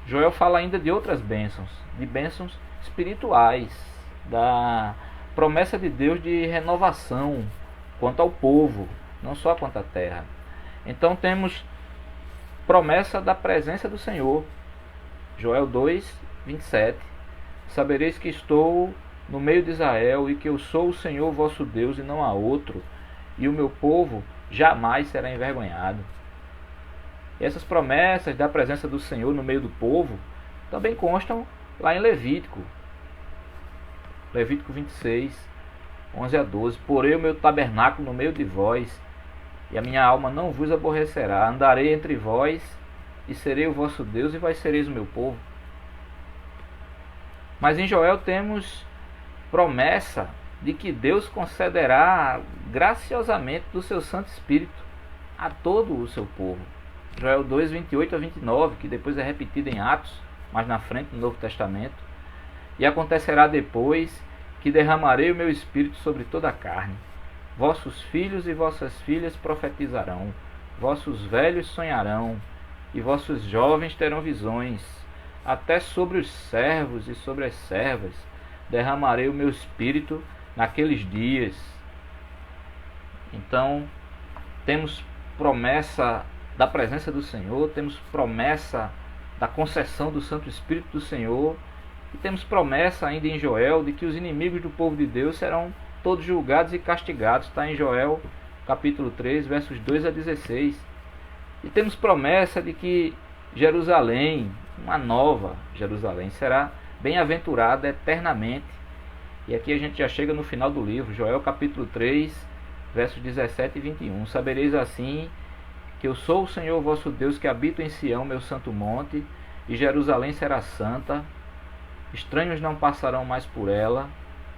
Joel fala ainda de outras bênçãos, de bênçãos espirituais, da promessa de Deus de renovação quanto ao povo, não só quanto à terra. Então temos promessa da presença do Senhor. Joel 2:27. Sabereis que estou no meio de Israel, e que eu sou o Senhor vosso Deus, e não há outro, e o meu povo jamais será envergonhado. E essas promessas da presença do Senhor no meio do povo também constam lá em Levítico. Levítico 26:11-12. Porei o meu tabernáculo no meio de vós, e a minha alma não vos aborrecerá. Andarei entre vós, e serei o vosso Deus, e vós sereis o meu povo. Mas em Joel temos promessa de que Deus concederá graciosamente do seu Santo Espírito a todo o seu povo. Joel 2:28-29, que depois é repetido em Atos, mais na frente no Novo Testamento. E acontecerá depois que derramarei o meu Espírito sobre toda a carne. Vossos filhos e vossas filhas profetizarão, vossos velhos sonharão, e vossos jovens terão visões. Até sobre os servos e sobre as servas derramarei o meu Espírito naqueles dias. Então, temos promessa da presença do Senhor, temos promessa da concessão do Santo Espírito do Senhor, e temos promessa ainda em Joel de que os inimigos do povo de Deus serão todos julgados e castigados. Está em Joel capítulo 3, versos 2-16. E temos promessa de que Jerusalém, uma nova Jerusalém, será bem-aventurada eternamente. E aqui a gente já chega no final do livro, Joel capítulo 3, versos 17 e 21. Sabereis assim que eu sou o Senhor vosso Deus, que habito em Sião, meu santo monte, e Jerusalém será santa. Estranhos não passarão mais por ela.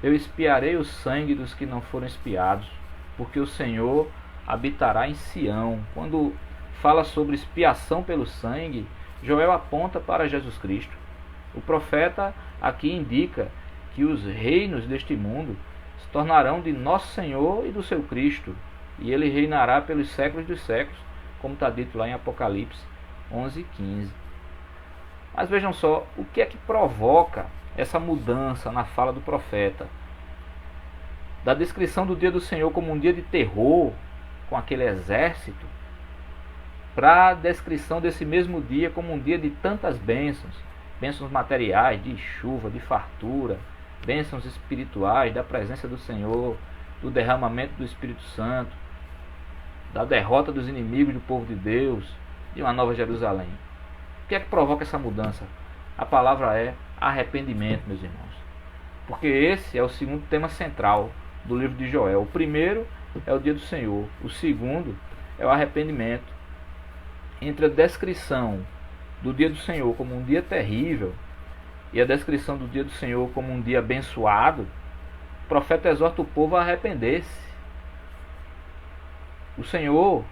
Eu expiarei o sangue dos que não foram expiados, porque o Senhor habitará em Sião. Quando fala sobre expiação pelo sangue, Joel aponta para Jesus Cristo. O profeta aqui indica que os reinos deste mundo se tornarão de nosso Senhor e do seu Cristo, e ele reinará pelos séculos dos séculos, como está dito lá em Apocalipse 11:15. Mas vejam só, o que é que provoca essa mudança na fala do profeta? Da descrição do dia do Senhor como um dia de terror, com aquele exército, para a descrição desse mesmo dia como um dia de tantas bênçãos, bênçãos materiais, de chuva, de fartura, bênçãos espirituais, da presença do Senhor, do derramamento do Espírito Santo, da derrota dos inimigos do povo de Deus, de uma nova Jerusalém. O que é que provoca essa mudança? A palavra é arrependimento, meus irmãos. Porque esse é o segundo tema central do livro de Joel. O primeiro é o dia do Senhor. O segundo é o arrependimento. Entre a descrição do dia do Senhor como um dia terrível e a descrição do dia do Senhor como um dia abençoado, o profeta exorta o povo a arrepender-se. O Senhor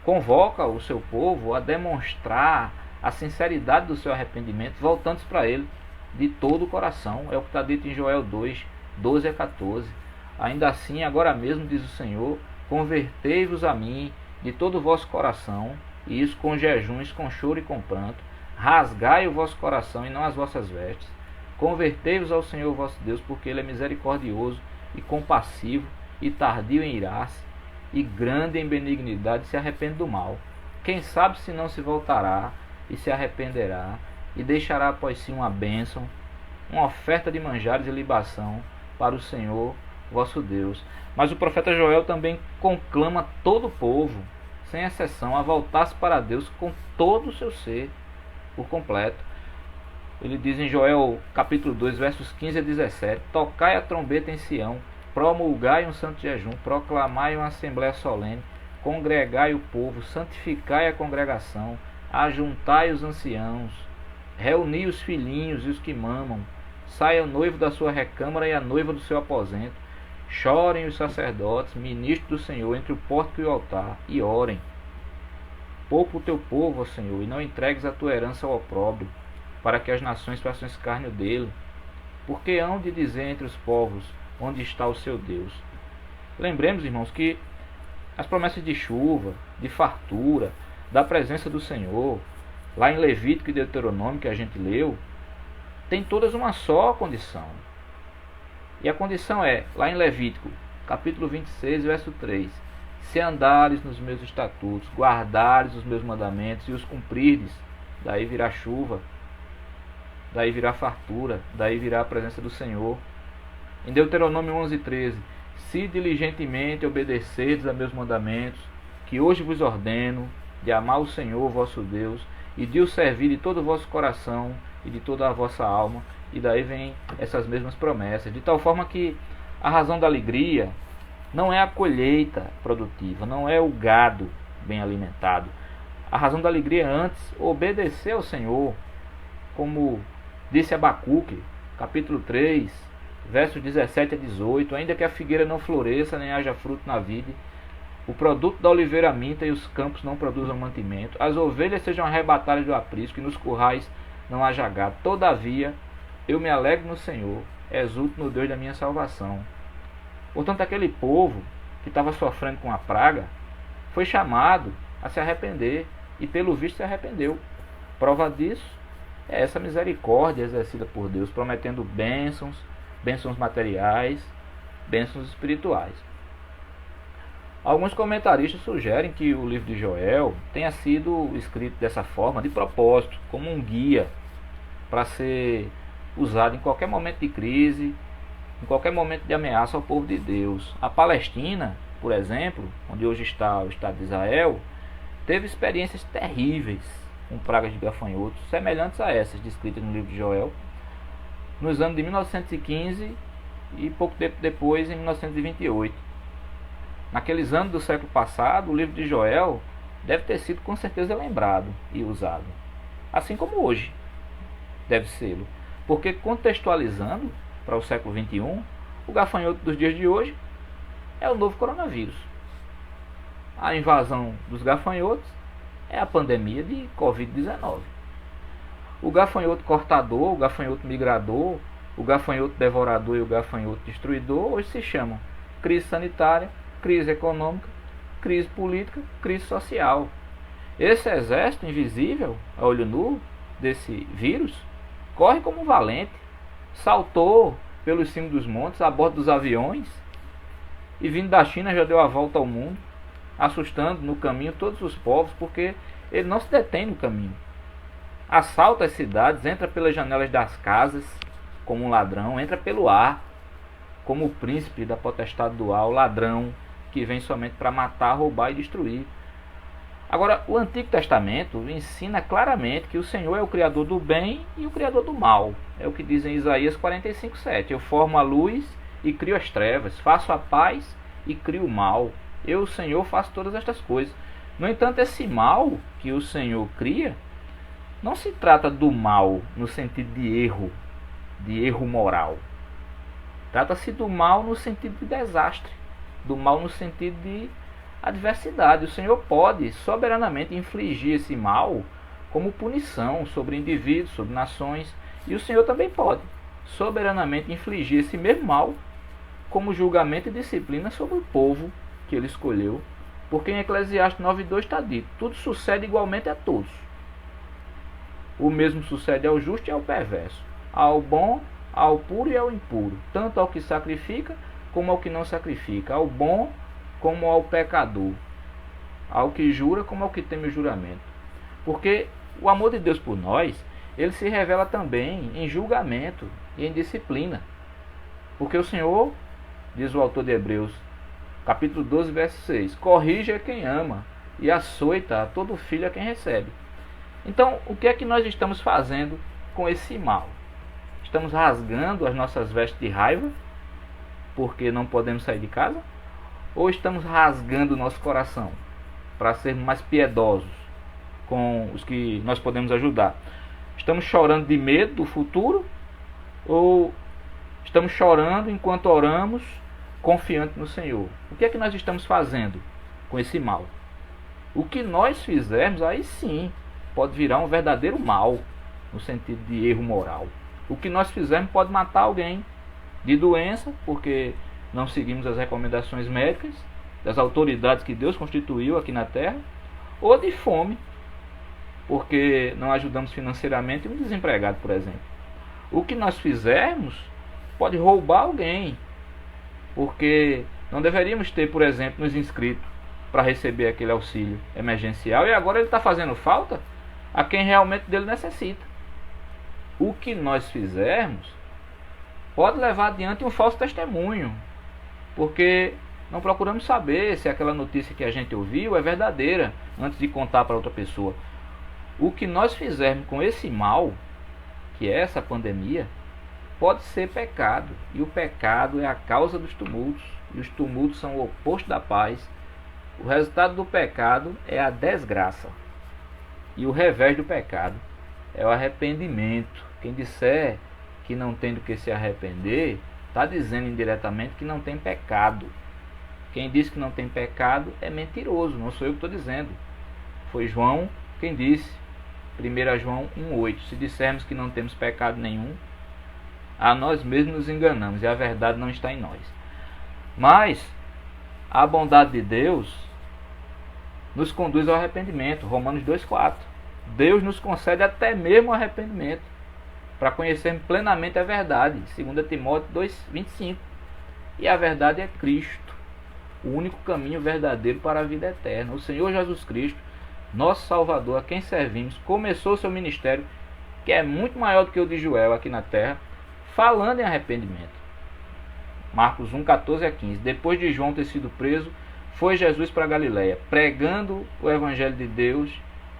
convoca o seu povo a demonstrar a sinceridade do seu arrependimento, voltando-se para Ele de todo o coração. É o que está dito em Joel 2, 12 a 14. Ainda assim, agora mesmo, diz o Senhor, convertei-vos a mim de todo o vosso coração, e isso com jejuns, com choro e com pranto. Rasgai o vosso coração e não as vossas vestes. Convertei-vos ao Senhor vosso Deus, porque Ele é misericordioso e compassivo, e tardio em irar-se, e grande em benignidade, se arrepende do mal. Quem sabe se não se voltará e se arrependerá, e deixará após si uma bênção, uma oferta de manjares e libação para o Senhor vosso Deus. Mas o profeta Joel também conclama todo o povo, sem exceção, a voltar-se para Deus com todo o seu ser, por completo. Ele diz em Joel capítulo 2, versos 15 a 17: Tocai a trombeta em Sião, promulgai um santo jejum, proclamai uma assembléia solene, congregai o povo, santificai a congregação, ajuntai os anciãos, reuni os filhinhos e os que mamam, saia o noivo da sua recâmara e a noiva do seu aposento, chorem os sacerdotes, ministros do Senhor, entre o pórtico e o altar, e orem. Poupa o teu povo, ó Senhor, e não entregues a tua herança ao opróbrio, para que as nações façam escárnio dele. Porque hão de dizer entre os povos, onde está o seu Deus? Lembremos, irmãos, que as promessas de chuva, de fartura, da presença do Senhor, lá em Levítico e Deuteronômio, que a gente leu, tem todas uma só condição. E a condição é, lá em Levítico, capítulo 26, verso 3: Se andares nos meus estatutos, guardares os meus mandamentos e os cumprirdes, daí virá chuva, daí virá fartura, daí virá a presença do Senhor. Em Deuteronômio 11:13: Se diligentemente obedecerdes a meus mandamentos, que hoje vos ordeno, de amar o Senhor vosso Deus, e de o servir de todo o vosso coração e de toda a vossa alma. E daí vem essas mesmas promessas, de tal forma que a razão da alegria não é a colheita produtiva, não é o gado bem alimentado. A razão da alegria é antes obedecer ao Senhor, como disse Abacuque, capítulo 3, versos 17 a 18: Ainda que a figueira não floresça, nem haja fruto na vide, o produto da oliveira minta e os campos não produzam mantimento, as ovelhas sejam arrebatadas do aprisco e nos currais não haja gado, todavia eu me alegro no Senhor, exulto no Deus da minha salvação. Portanto, aquele povo que estava sofrendo com a praga foi chamado a se arrepender, e pelo visto se arrependeu. Prova disso é essa misericórdia exercida por Deus, prometendo bênçãos, bênçãos materiais, bênçãos espirituais. Alguns comentaristas sugerem que o livro de Joel tenha sido escrito dessa forma, de propósito, como um guia para ser usado em qualquer momento de crise, em qualquer momento de ameaça ao povo de Deus. A Palestina, por exemplo, onde hoje está o Estado de Israel, teve experiências terríveis com pragas de gafanhotos, semelhantes a essas descritas no livro de Joel, nos anos de 1915 e pouco tempo depois, em 1928. Naqueles anos do século passado, o livro de Joel deve ter sido com certeza lembrado e usado, assim como hoje deve ser, porque contextualizando para o século XXI, o gafanhoto dos dias de hoje é o novo coronavírus. A invasão dos gafanhotos é a pandemia de Covid-19. O gafanhoto cortador, o gafanhoto migrador, o gafanhoto devorador e o gafanhoto destruidor hoje se chamam crise sanitária, crise econômica, crise política, crise social. Esse exército invisível, a olho nu, desse vírus, corre como um valente, saltou pelos cimos dos montes, a bordo dos aviões, e vindo da China já deu a volta ao mundo, assustando no caminho todos os povos, porque ele não se detém no caminho. Assalta as cidades, entra pelas janelas das casas como um ladrão, entra pelo ar como o príncipe da potestade dual, ladrão que vem somente para matar, roubar e destruir. Agora, o Antigo Testamento ensina claramente que o Senhor é o Criador do bem e o Criador do mal. É o que diz em Isaías 45:7. Eu formo a luz e crio as trevas, faço a paz e crio o mal. Eu, o Senhor, faço todas estas coisas. No entanto, esse mal que o Senhor cria, não se trata do mal no sentido de erro moral. Trata-se do mal no sentido de desastre, do mal no sentido de adversidade. O Senhor pode soberanamente infligir esse mal como punição sobre indivíduos, sobre nações, e o Senhor também pode soberanamente infligir esse mesmo mal como julgamento e disciplina sobre o povo que ele escolheu, porque em Eclesiastes 9:2 está dito: tudo sucede igualmente a todos. O mesmo sucede ao justo e ao perverso, ao bom, ao puro e ao impuro, tanto ao que sacrifica como ao que não sacrifica, ao bom como ao pecador, ao que jura como ao que teme o juramento. Porque o amor de Deus por nós, ele se revela também em julgamento e em disciplina. Porque o Senhor, diz o autor de Hebreus, capítulo 12, verso 6, corrige a quem ama e açoita a todo filho a quem recebe. Então, o que é que nós estamos fazendo com esse mal? Estamos rasgando as nossas vestes de raiva porque não podemos sair de casa? Ou estamos rasgando o nosso coração para sermos mais piedosos com os que nós podemos ajudar? Estamos chorando de medo do futuro? Ou estamos chorando enquanto oramos, confiante no Senhor? O que é que nós estamos fazendo com esse mal? O que nós fizermos, aí sim, pode virar um verdadeiro mal, no sentido de erro moral. O que nós fizermos pode matar alguém de doença, porque não seguimos as recomendações médicas das autoridades que Deus constituiu aqui na terra, ou de fome, porque não ajudamos financeiramente um desempregado, por exemplo. O que nós fizermos pode roubar alguém, porque não deveríamos ter, por exemplo, nos inscritos para receber aquele auxílio emergencial, e agora ele está fazendo falta a quem realmente dele necessita. O que nós fizermos pode levar adiante um falso testemunho, porque não procuramos saber se aquela notícia que a gente ouviu é verdadeira antes de contar para outra pessoa. O que nós fizermos com esse mal, que é essa pandemia, pode ser pecado, e o pecado é a causa dos tumultos, e os tumultos são o oposto da paz. O resultado do pecado é a desgraça, e o revés do pecado é o arrependimento. Quem disser que não tem do que se arrepender, está dizendo indiretamente que não tem pecado. Quem diz que não tem pecado é mentiroso, não sou eu que estou dizendo. Foi João quem disse, 1 João 1,8, se dissermos que não temos pecado nenhum, a nós mesmos nos enganamos e a verdade não está em nós. Mas a bondade de Deus nos conduz ao arrependimento, Romanos 2,4. Deus nos concede até mesmo o arrependimento, para conhecermos plenamente a verdade, 2 Timóteo 2,25. E a verdade é Cristo, o único caminho verdadeiro para a vida eterna. O Senhor Jesus Cristo, nosso Salvador, a quem servimos, começou seu ministério, que é muito maior do que o de Joel aqui na terra, falando em arrependimento. Marcos 1:14-15. Depois de João ter sido preso, foi Jesus para Galiléia, pregando o Evangelho de Deus,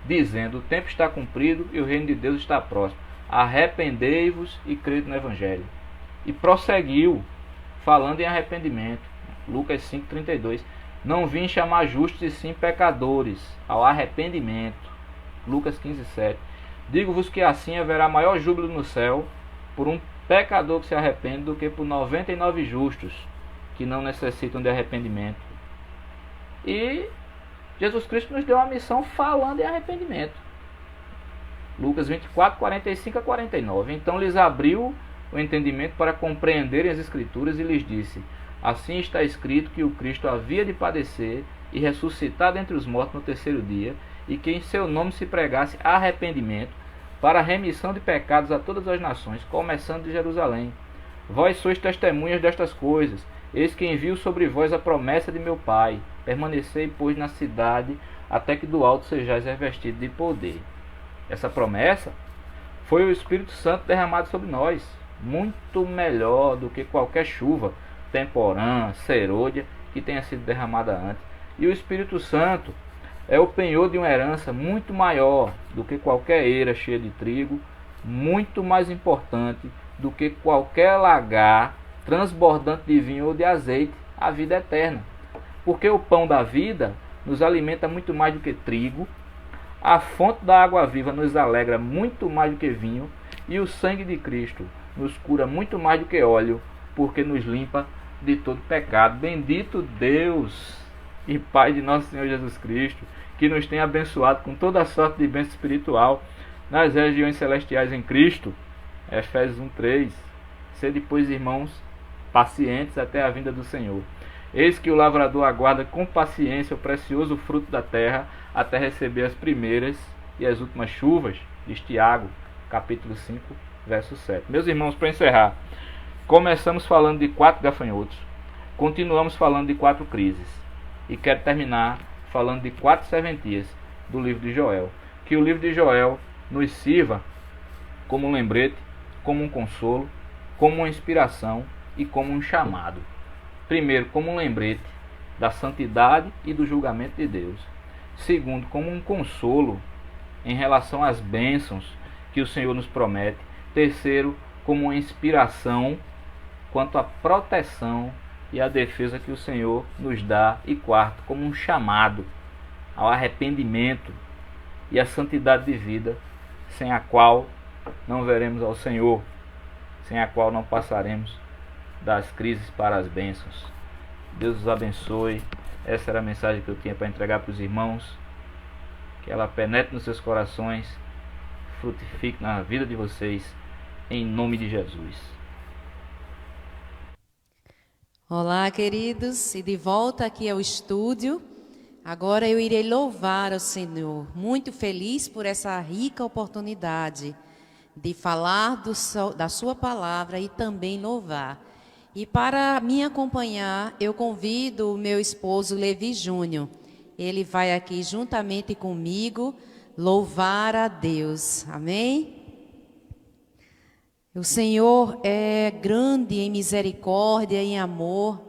dizendo: o tempo está cumprido e o reino de Deus está próximo. Arrependei-vos e crede no Evangelho. E prosseguiu, falando em arrependimento. Lucas 5:32. Não vim chamar justos e sim pecadores ao arrependimento. Lucas 15:7. Digo-vos que assim haverá maior júbilo no céu por um pecador que se arrepende do que por 99 justos que não necessitam de arrependimento. E Jesus Cristo nos deu uma missão falando em arrependimento. Lucas 24:45-49. Então lhes abriu o entendimento para compreenderem as Escrituras e lhes disse: assim está escrito que o Cristo havia de padecer e ressuscitar dentre os mortos no terceiro dia, e que em seu nome se pregasse arrependimento para a remissão de pecados a todas as nações, começando de Jerusalém. Vós sois testemunhas destas coisas. Eis que envio sobre vós a promessa de meu Pai. Permanecei, pois, na cidade, até que do alto sejais revestidos de poder. Essa promessa foi o Espírito Santo derramado sobre nós, muito melhor do que qualquer chuva temporã, serôdia, que tenha sido derramada antes. E o Espírito Santo é o penhor de uma herança muito maior do que qualquer eira cheia de trigo, muito mais importante do que qualquer lagar transbordante de vinho ou de azeite, a vida eterna. Porque o pão da vida nos alimenta muito mais do que trigo, a fonte da água viva nos alegra muito mais do que vinho, e o sangue de Cristo nos cura muito mais do que óleo, porque nos limpa de todo pecado. Bendito Deus e Pai de nosso Senhor Jesus Cristo, que nos tem abençoado com toda a sorte de bênção espiritual nas regiões celestiais em Cristo. Efésios 1:3. Sede, pois, irmãos, pacientes até a vinda do Senhor. Eis que o lavrador aguarda com paciência o precioso fruto da terra, até receber as primeiras e as últimas chuvas, diz Tiago, capítulo 5, verso 7. Meus irmãos, para encerrar, começamos falando de 4 gafanhotos, continuamos falando de 4 crises, e quero terminar falando de 4 serventias do livro de Joel. Que o livro de Joel nos sirva como um lembrete, como um consolo, como uma inspiração e como um chamado. Primeiro, como um lembrete da santidade e do julgamento de Deus. Segundo, como um consolo em relação às bênçãos que o Senhor nos promete. Terceiro, como uma inspiração quanto à proteção e à defesa que o Senhor nos dá. E quarto, como um chamado ao arrependimento e à santidade de vida, sem a qual não veremos ao Senhor, sem a qual não passaremos das crises para as bênçãos. Deus os abençoe. Essa era a mensagem que eu tinha para entregar para os irmãos. Que ela penetre nos seus corações, frutifique na vida de vocês, em nome de Jesus. Olá, queridos, e de volta aqui ao estúdio. Agora eu irei louvar ao Senhor, muito feliz por essa rica oportunidade de falar da sua palavra e também louvar. E para me acompanhar, eu convido o meu esposo Levi Júnior. Ele vai aqui juntamente comigo louvar a Deus. Amém? O Senhor é grande em misericórdia e em amor,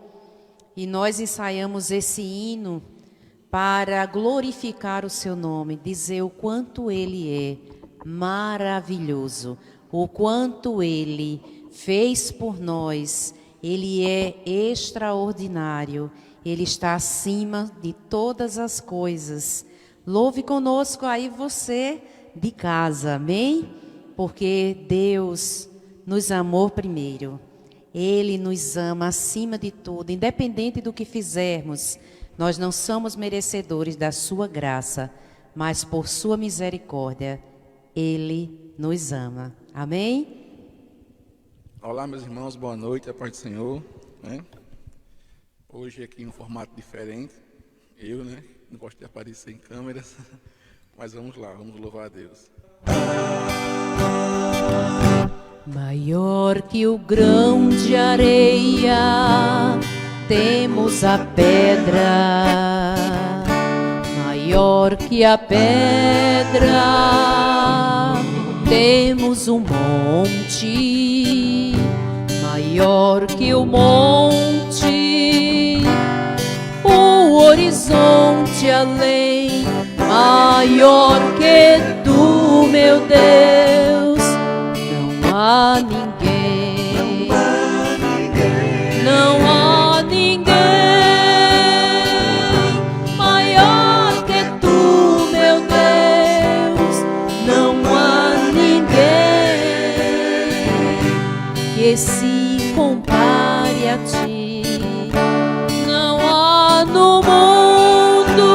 e nós ensaiamos esse hino para glorificar o seu nome, dizer o quanto Ele é maravilhoso, o quanto Ele fez por nós. Ele é extraordinário, Ele está acima de todas as coisas. Louve conosco aí você de casa, amém? Porque Deus nos amou primeiro. Ele nos ama acima de tudo, independente do que fizermos. Nós não somos merecedores da sua graça, mas por sua misericórdia, Ele nos ama. Amém? Olá, meus irmãos, boa noite, a paz do Senhor. Hoje aqui em um formato diferente. Eu, não gosto de aparecer em câmeras, mas vamos lá, vamos louvar a Deus. Maior que o grão de areia, temos a pedra. Maior que a pedra, temos o monte. Maior que o monte, o horizonte além. Maior que tu, meu Deus, não há ninguém. Não há ninguém maior que tu, meu Deus. Não há ninguém que se compare a ti. Não há no mundo,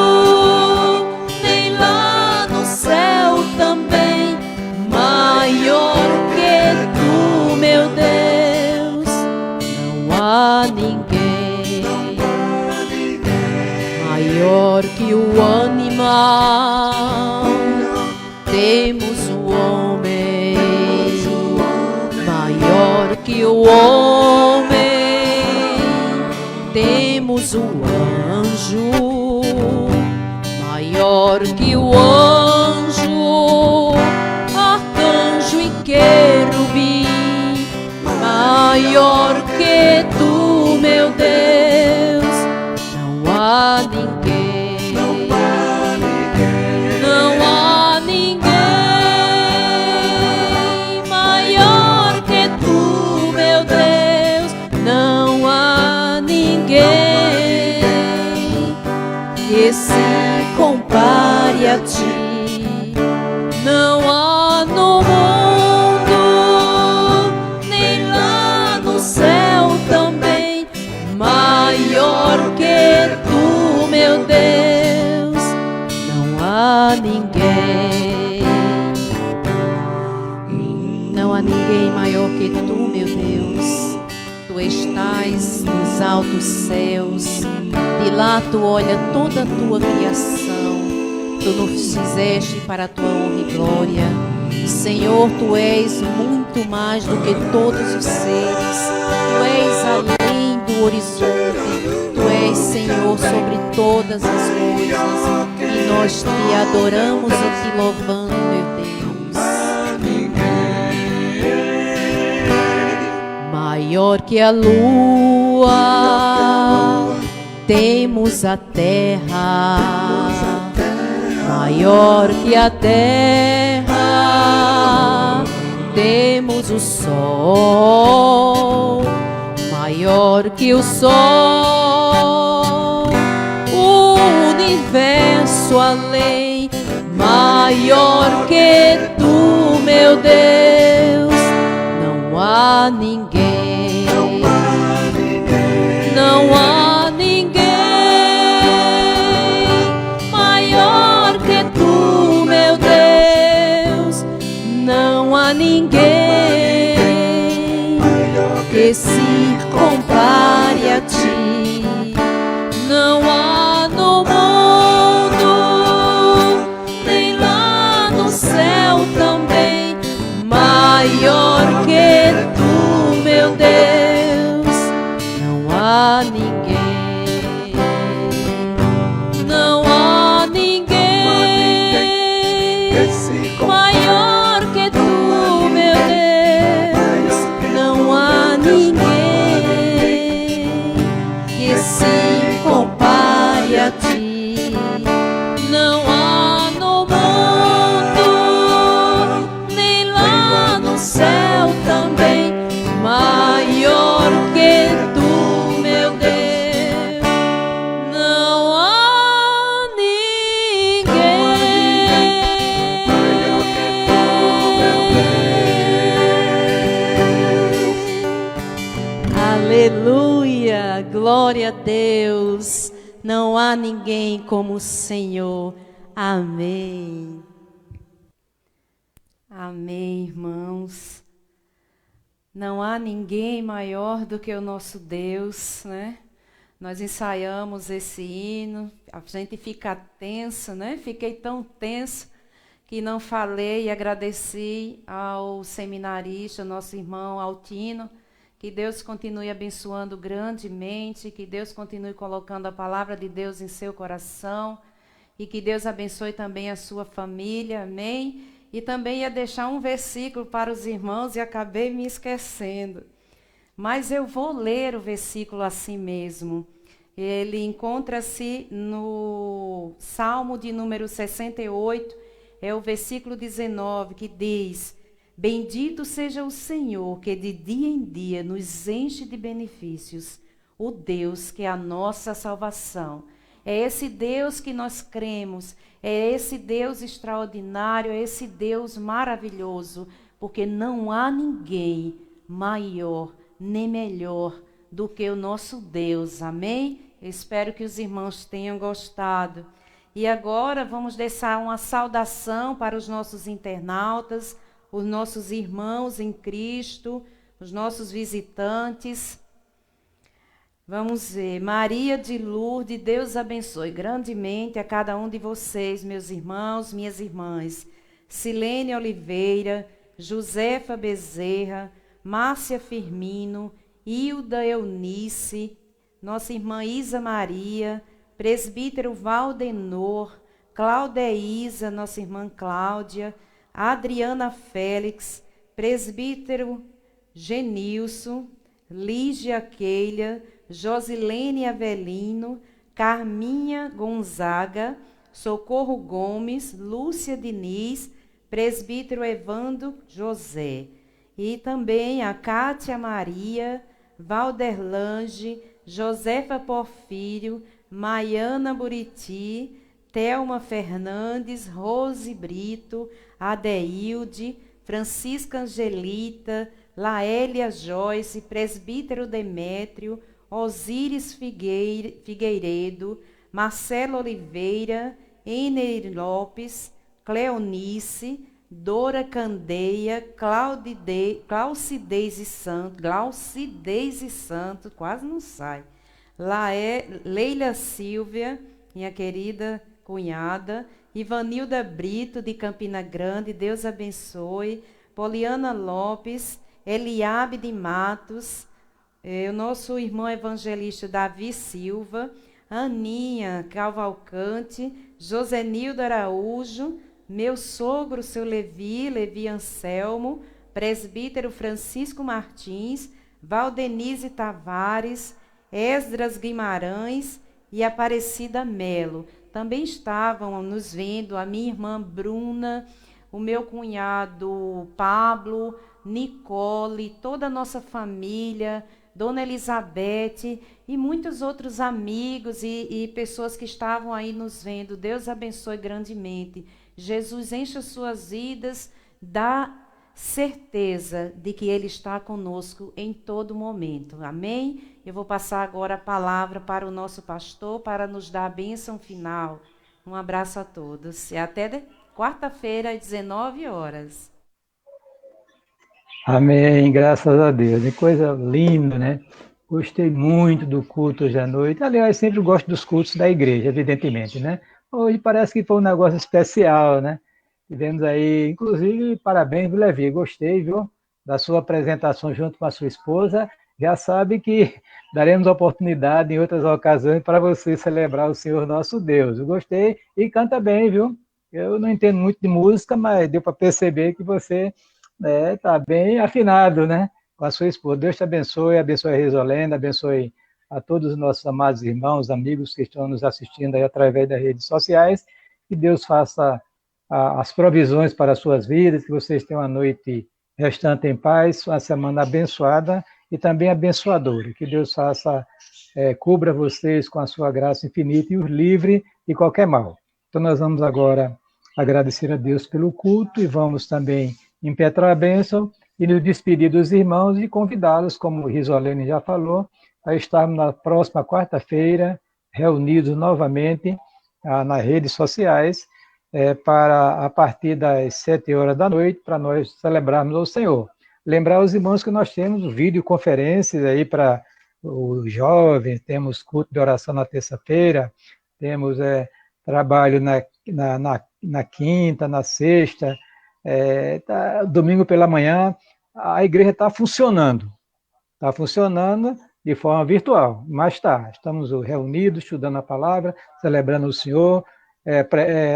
nem lá no céu também, maior que tu, meu Deus. Não há ninguém maior que o animal. Temos o homem. o homem, temos o anjo, maior que o anjo, arcanjo e querubim, maior que tu, meu Deus, não há ninguém, não há ninguém maior que tu, meu Deus, não há ninguém que se compare a ti, não há no mundo, nem lá no céu também, maior que tu, meu Deus, não há ninguém, não há ninguém maior que tu, meu Deus. Tu estás nos altos céus, de lá tu olha toda a tua criação, tu nos fizeste para a tua honra e glória. Senhor, tu és muito mais do que todos os seres, tu és além do horizonte, tu és Senhor sobre todas as coisas, e nós te adoramos e te louvamos, meu Deus. Maior que a lua, temos a terra, maior que a terra, temos o sol, maior que o sol, o universo além, maior que tu, meu Deus, não há ninguém, não há ninguém maior que tu, meu Deus, não há ninguém que se compare a ti, não há no mundo, nem lá no céu também, maior que tu, meu Deus, não há ninguém, não há ninguém maior que tu, meu Deus, não há ninguém que se compare a ti, não há no mundo, nem lá no céu também, maior que tu, meu Deus, não há ninguém. Aleluia, glória a Deus. Não há ninguém como o Senhor. Amém. Amém, irmãos. Não há ninguém maior do que o nosso Deus, né? Nós ensaiamos esse hino, a gente fica tenso, né? Fiquei tão tenso que não falei e agradeci ao seminarista, nosso irmão Altino, que Deus continue abençoando grandemente, que Deus continue colocando a palavra de Deus em seu coração e que Deus abençoe também a sua família, amém? E também ia deixar um versículo para os irmãos e acabei me esquecendo. Mas eu vou ler o versículo assim mesmo. Ele encontra-se no Salmo de número 68, é o versículo 19, que diz: Bendito seja o Senhor, que de dia em dia nos enche de benefícios, o Deus que é a nossa salvação. É esse Deus que nós cremos, é esse Deus extraordinário, é esse Deus maravilhoso, porque não há ninguém maior nem melhor do que o nosso Deus, amém? Eu espero que os irmãos tenham gostado. E agora vamos deixar uma saudação para os nossos internautas, os nossos irmãos em Cristo, os nossos visitantes. Vamos ver, Maria de Lourdes, Deus abençoe grandemente a cada um de vocês, meus irmãos, minhas irmãs. Silene Oliveira, Josefa Bezerra, Márcia Firmino, Hilda Eunice, nossa irmã Isa Maria, presbítero Valdenor, Claudeísa, nossa irmã Cláudia, Adriana Félix, presbítero Genilson, Lígia Keila, Josilene Avelino, Carminha Gonzaga, Socorro Gomes, Lúcia Diniz, presbítero Evandro José. E também a Cátia Maria, Valderlange, Josefa Porfírio, Maiana Buriti, Thelma Fernandes, Rose Brito, Adeilde, Francisca Angelita, Laélia Joyce, presbítero Demétrio, Osíris Figueiredo, Marcelo Oliveira, Ener Lopes, Cleonice, Dora Candeia, Glaucideise Santos, quase não sai. Leila Silvia, minha querida cunhada, Ivanilda Brito, de Campina Grande, Deus abençoe. Poliana Lopes, Eliabe de Matos, o nosso irmão evangelista Davi Silva, Aninha Cavalcante, Josenildo Araújo, meu sogro, seu Levi Anselmo, presbítero Francisco Martins, Valdenise Tavares, Esdras Guimarães e Aparecida Melo. Também estavam nos vendo a minha irmã Bruna, o meu cunhado Pablo, Nicole, toda a nossa família, Dona Elizabeth e muitos outros amigos e pessoas que estavam aí nos vendo. Deus abençoe grandemente. Jesus enche as suas vidas, dá certeza de que Ele está conosco em todo momento. Amém? Eu vou passar agora a palavra para o nosso pastor para nos dar a bênção final. Um abraço a todos e até quarta-feira às 19 horas. Amém, graças a Deus. Que coisa linda, né? Gostei muito do culto hoje à noite. Aliás, sempre gosto dos cultos da igreja, evidentemente, né? Hoje parece que foi um negócio especial, né? Tivemos aí, inclusive, parabéns, viu, Levi? Gostei, viu? Da sua apresentação junto com a sua esposa. Já sabe que daremos oportunidade em outras ocasiões para você celebrar o Senhor nosso Deus. Eu gostei e canta bem, viu? Eu não entendo muito de música, mas deu para perceber que você está bem afinado, né? Com a sua esposa. Deus te abençoe a Resolenda, abençoe a todos os nossos amados irmãos, amigos que estão nos assistindo aí através das redes sociais. Que Deus faça as provisões para as suas vidas, que vocês tenham uma noite restante em paz, uma semana abençoada e também abençoadora. Que Deus cubra vocês com a sua graça infinita e os livre de qualquer mal. Então nós vamos agora agradecer a Deus pelo culto e vamos também impetrar a bênção e nos despedir dos irmãos e convidá-los, como Risolene já falou, a estarmos na próxima quarta-feira reunidos novamente nas redes sociais para a partir das 7 horas da noite, para nós celebrarmos o Senhor. Lembrar os irmãos que nós temos videoconferências aí para os jovens, temos culto de oração na terça-feira, temos trabalho na quinta, na sexta, domingo pela manhã, a igreja está funcionando de forma virtual, mas estamos reunidos, estudando a palavra, celebrando o Senhor,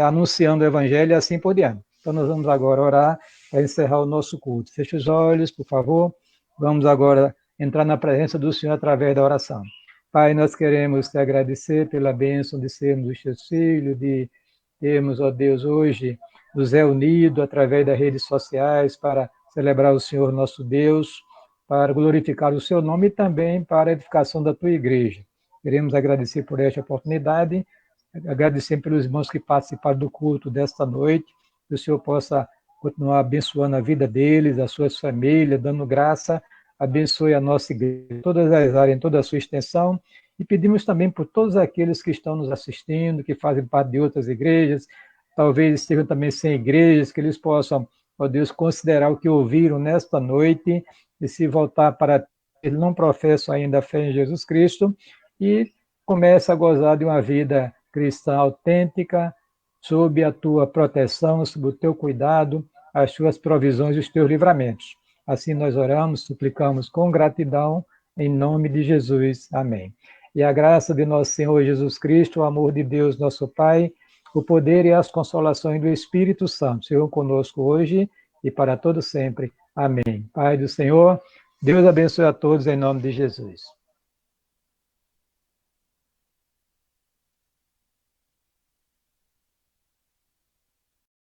anunciando o Evangelho e assim por diante. Então nós vamos agora orar para encerrar o nosso culto. Feche os olhos, por favor. Vamos agora entrar na presença do Senhor através da oração. Pai, nós queremos te agradecer pela bênção de sermos os teus filhos, de termos, ó Deus, hoje nos reunido através das redes sociais para celebrar o Senhor nosso Deus, para glorificar o seu nome e também para a edificação da tua igreja. Queremos agradecer por esta oportunidade, agradecer pelos irmãos que participaram do culto desta noite, que o Senhor possa continuar abençoando a vida deles, as suas famílias, dando graça, abençoe a nossa igreja, todas as áreas, em toda a sua extensão, e pedimos também por todos aqueles que estão nos assistindo, que fazem parte de outras igrejas, talvez estejam também sem igrejas, que eles possam, ó Deus, considerar o que ouviram nesta noite e se voltar para eles não professam ainda a fé em Jesus Cristo e começa a gozar de uma vida cristã autêntica, sob a tua proteção, sob o teu cuidado, as tuas provisões e os teus livramentos. Assim nós oramos, suplicamos com gratidão, em nome de Jesus. Amém. E a graça de nosso Senhor Jesus Cristo, o amor de Deus, nosso Pai, o poder e as consolações do Espírito Santo, sejam conosco hoje e para todo sempre. Amém. Pai do Senhor, Deus abençoe a todos em nome de Jesus.